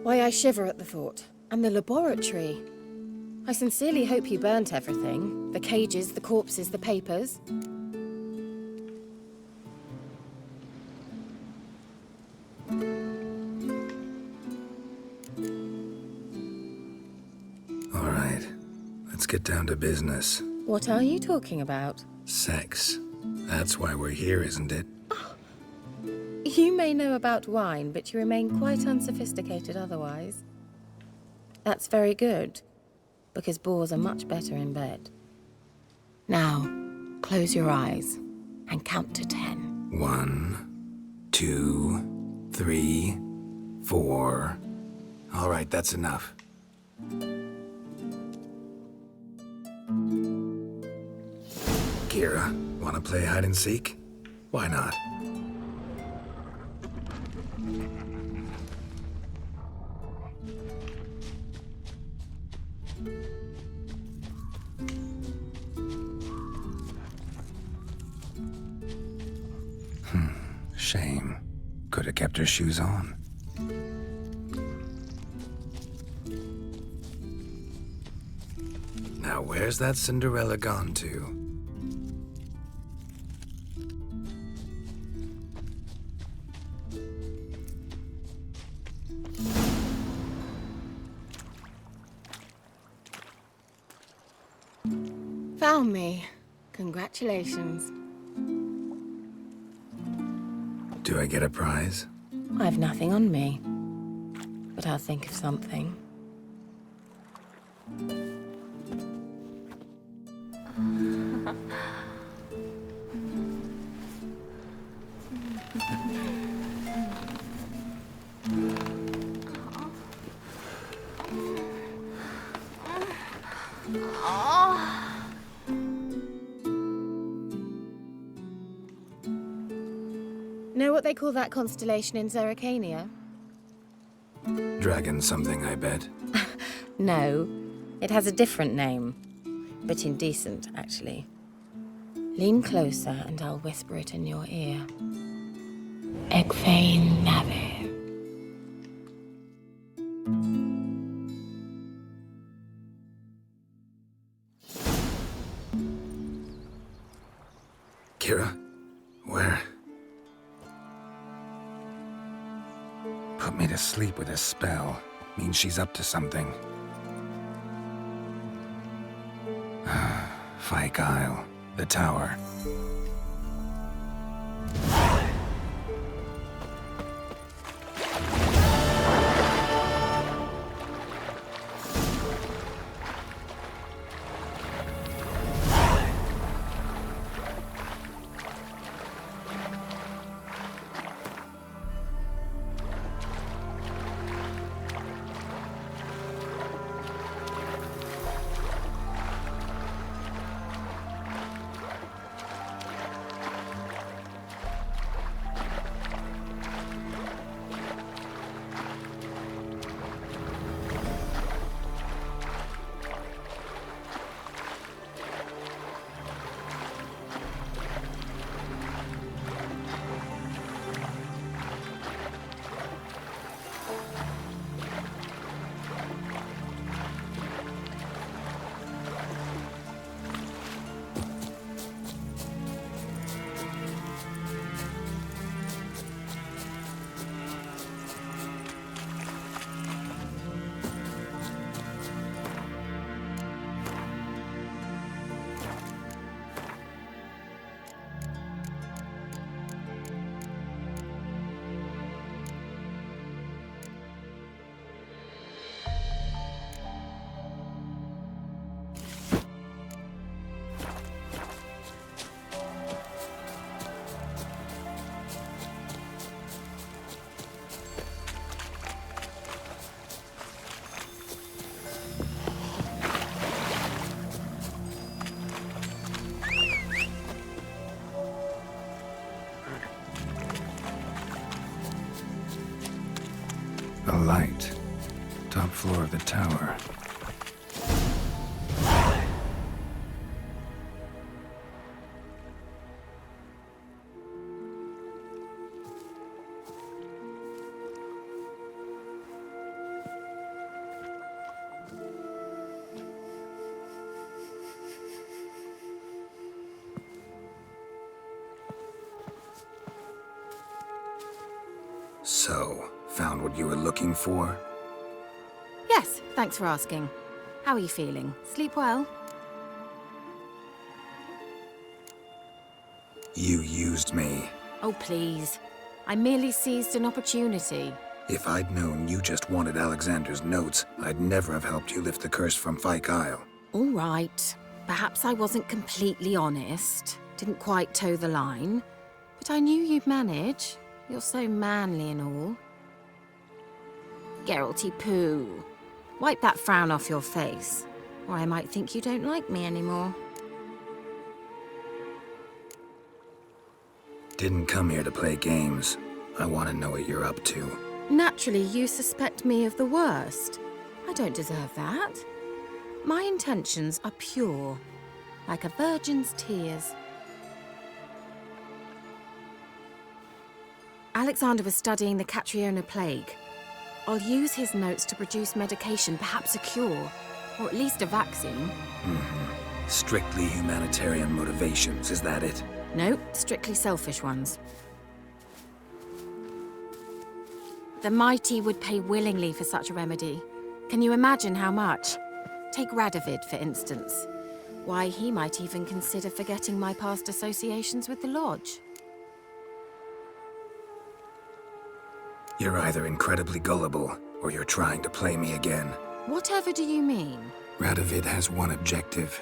Why, I shiver at the thought. And the laboratory. I sincerely hope you burnt everything. The cages, the corpses, the papers. Let's get down to business. What are you talking about? Sex. That's why we're here, isn't it? You may know about wine, but you remain quite unsophisticated otherwise. That's very good, because boars are much better in bed. Now, close your eyes and count to 10. 1, 2, 3, 4. All right, that's enough. Keira, wanna play hide and seek? Why not? Shame. Could have kept her shoes on. Now where's that Cinderella gone to? Found me. Congratulations. Do I get a prize? I've nothing on me, but I'll think of something. Know what they call that constellation in Zerrikania? Dragon something, I bet. No, it has a different name, but indecent, actually. Lean closer and I'll whisper it in your ear. Egfain Nave. Keira, where? Put me to sleep with a spell. Means she's up to something. Fyke Isle, the tower. A light. Top floor of the tower. So, found what you were looking for? Yes, thanks for asking. How are you feeling? Sleep well? You used me. Oh, please. I merely seized an opportunity. If I'd known you just wanted Alexander's notes, I'd never have helped you lift the curse from Fyke Isle. All right. Perhaps I wasn't completely honest. Didn't quite toe the line. But I knew you'd manage. You're so manly and all. Geralty poo. Wipe that frown off your face, or I might think you don't like me anymore. Didn't come here to play games. I want to know what you're up to. Naturally, you suspect me of the worst. I don't deserve that. My intentions are pure, like a virgin's tears. Alexander was studying the Catriona plague. I'll use his notes to produce medication, perhaps a cure, or at least a vaccine. Strictly humanitarian motivations, is that it? No, strictly selfish ones. The mighty would pay willingly for such a remedy. Can you imagine how much? Take Radovid, for instance. Why, he might even consider forgetting my past associations with the Lodge. You're either incredibly gullible, or you're trying to play me again. Whatever do you mean? Radovid has one objective: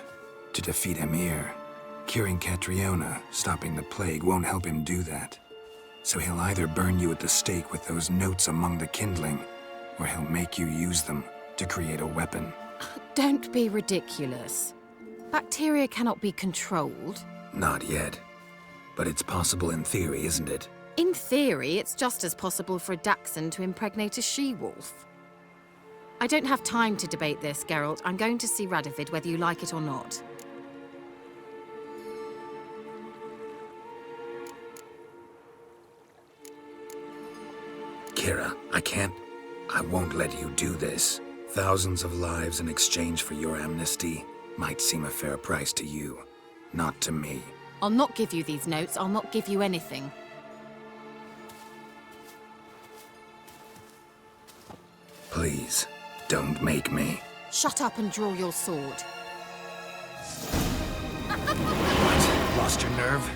to defeat Emir. Curing Catriona, stopping the plague, won't help him do that. So he'll either burn you at the stake with those notes among the kindling, or he'll make you use them to create a weapon. Don't be ridiculous. Bacteria cannot be controlled. Not yet. But it's possible in theory, isn't it? In theory, it's just as possible for a Dachshund to impregnate a she-wolf. I don't have time to debate this, Geralt. I'm going to see Radovid whether you like it or not. Keira, I won't let you do this. Thousands of lives in exchange for your amnesty might seem a fair price to you, not to me. I'll not give you these notes. I'll not give you anything. Please, don't make me. Shut up and draw your sword. What? Lost your nerve?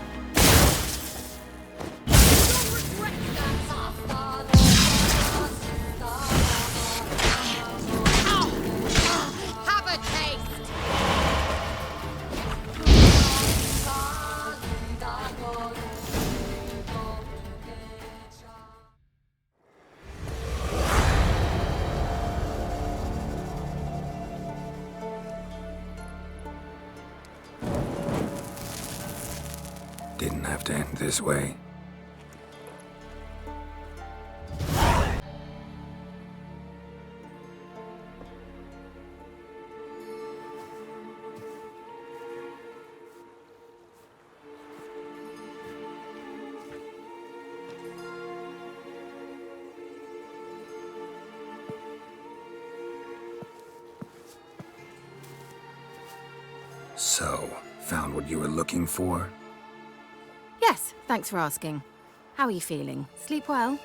Didn't have to end this way. So, found what you were looking for? Yes, thanks for asking. How are you feeling? Sleep well?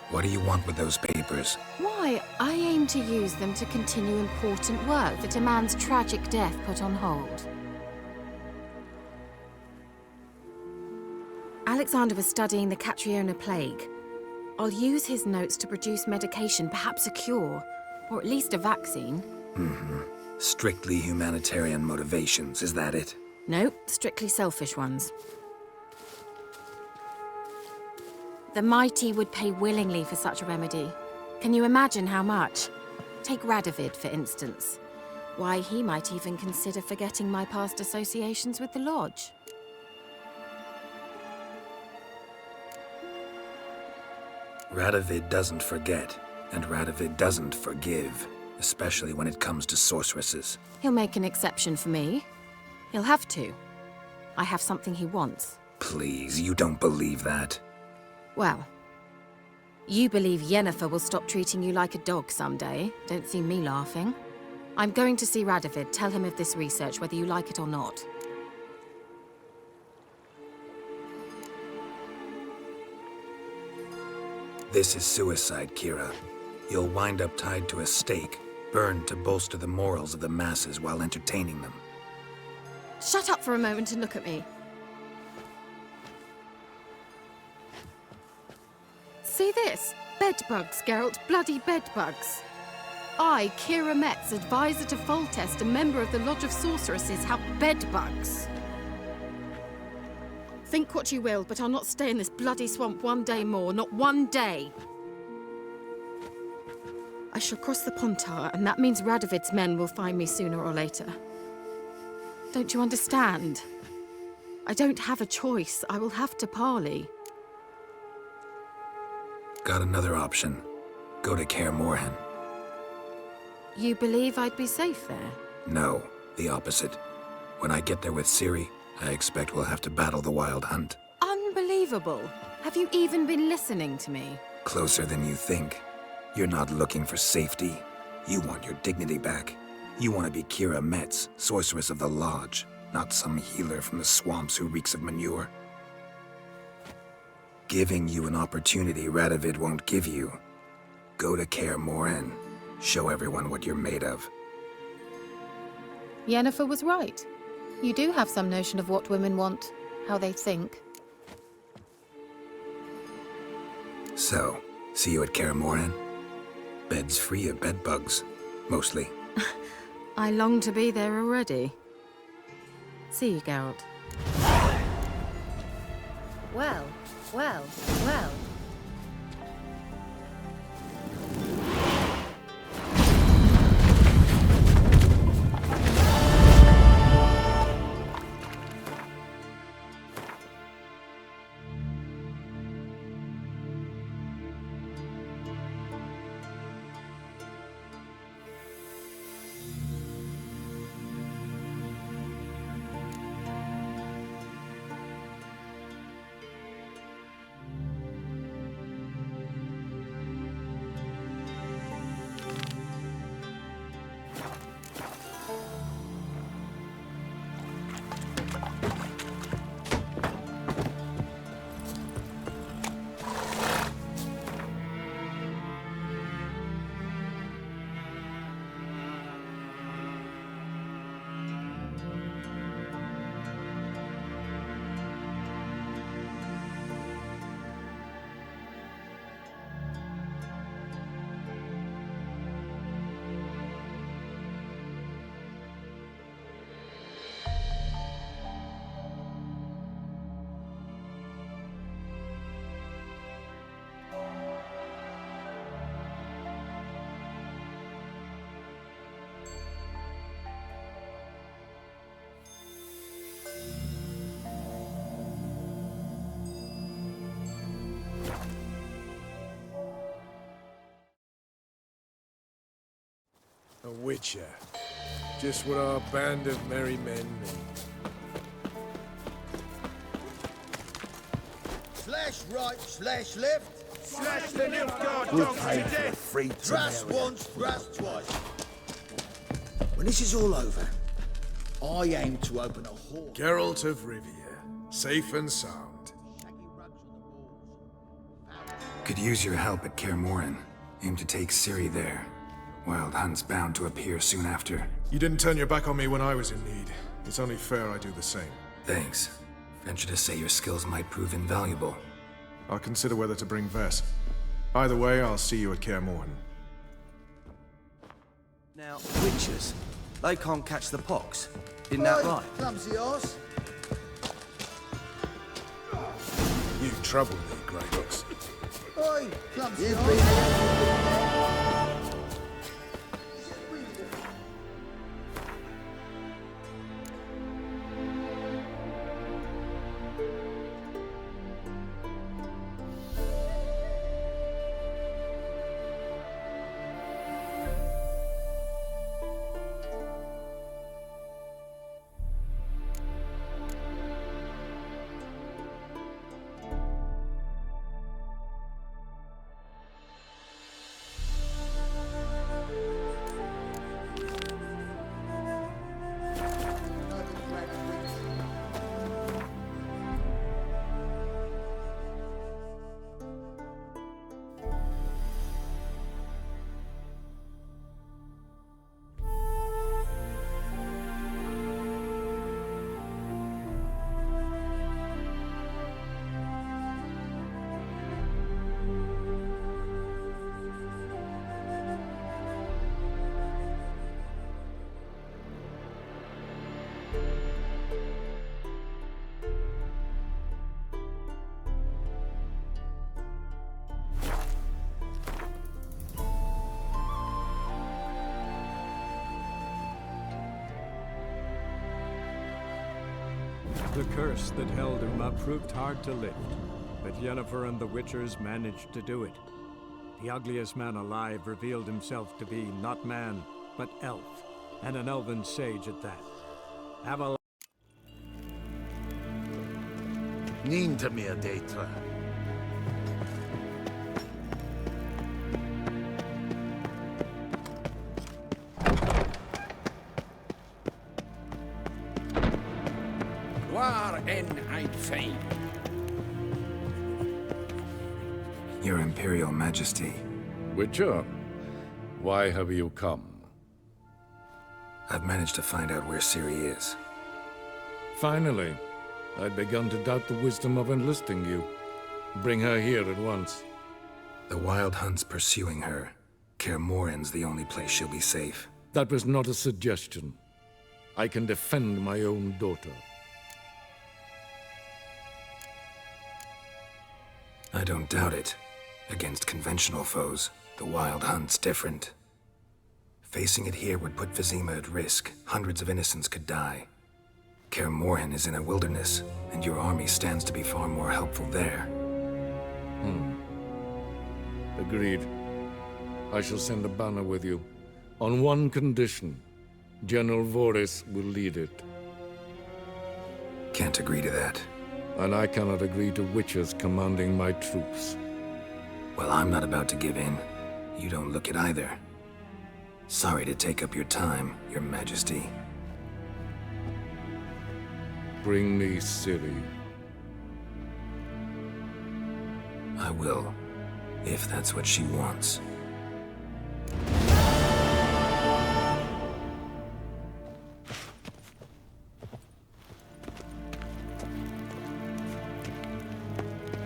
What do you want with those papers? Why, I aim to use them to continue important work that a man's tragic death put on hold. Alexander was studying the Catriona plague. I'll use his notes to produce medication, perhaps a cure, or at least a vaccine. Strictly humanitarian motivations, is that it? No, strictly selfish ones. The mighty would pay willingly for such a remedy. Can you imagine how much? Take Radovid, for instance. Why, he might even consider forgetting my past associations with the Lodge. Radovid doesn't forget, and Radovid doesn't forgive, especially when it comes to sorceresses. He'll make an exception for me. He'll have to. I have something he wants. Please, you don't believe that. Well, you believe Yennefer will stop treating you like a dog someday. Don't see me laughing. I'm going to see Radovid, tell him of this research, whether you like it or not. This is suicide, Keira. You'll wind up tied to a stake, burned to bolster the morals of the masses while entertaining them. Shut up for a moment and look at me. See this? Bedbugs, Geralt. Bloody bedbugs. I, Keira Metz, advisor to Foltest, a member of the Lodge of Sorceresses, have bedbugs. Think what you will, but I'll not stay in this bloody swamp one day more. Not one day. I shall cross the Pontar, and that means Radovid's men will find me sooner or later. Don't you understand? I don't have a choice. I will have to parley. Got another option. Go to Kaer Morhen. You believe I'd be safe there? No, the opposite. When I get there with Ciri, I expect we'll have to battle the Wild Hunt. Unbelievable. Have you even been listening to me? Closer than you think. You're not looking for safety. You want your dignity back. You want to be Keira Metz, sorceress of the Lodge, not some healer from the swamps who reeks of manure. Giving you an opportunity Radovid won't give you. Go to Kaer Morhen. Show everyone what you're made of. Yennefer was right. You do have some notion of what women want, how they think. So, see you at Kaer Morhen? Beds free of bedbugs, mostly. I long to be there already. See you, Geralt. Well, well, well. A witcher. Just what our band of merry men need. Slash right, slash left. Slash the Nilfgaard We'll dogs pay to for death. the free Thrust once, thrust twice. When this is all over, I aim to open a hall. Geralt of Rivia, safe and sound. Could use your help at Kaer Morhen. Aim to take Ciri there. Wild Hunt's bound to appear soon after. You didn't turn your back on me when I was in need. It's only fair I do the same. Thanks. Venture to say your skills might prove invaluable. I'll consider whether to bring Vess. Either way, I'll see you at Kaer Morhen. Now, witches, they can't catch the pox. Isn't that right? Clumsy horse. You've troubled me, Grey Looks. Oi, clumsy horse. The curse that held Uma proved hard to lift, but Yennefer and the Witchers managed to do it. The ugliest man alive revealed himself to be not man, but elf, and an elven sage at that. Have a Ninta mea deitra. Waar en ein fein. Your Imperial Majesty. Witcher, why have you come? I've managed to find out where Ciri is. Finally. I'd begun to doubt the wisdom of enlisting you. Bring her here at once. The Wild Hunt's pursuing her. Kaer Morhen's the only place she'll be safe. That was not a suggestion. I can defend my own daughter. I don't doubt it. Against conventional foes, the Wild Hunt's different. Facing it here would put Vizima at risk. Hundreds of innocents could die. Kaer Morhen is in a wilderness, and your army stands to be far more helpful there. Agreed. I shall send a banner with you. On one condition. General Voris will lead it. Can't agree to that. And I cannot agree to Witchers commanding my troops. Well, I'm not about to give in. You don't look it either. Sorry to take up your time, Your Majesty. Bring me Ciri. I will, if that's what she wants.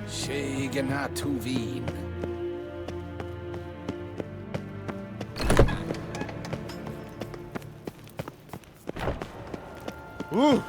Shegena Tuvin. Ooh!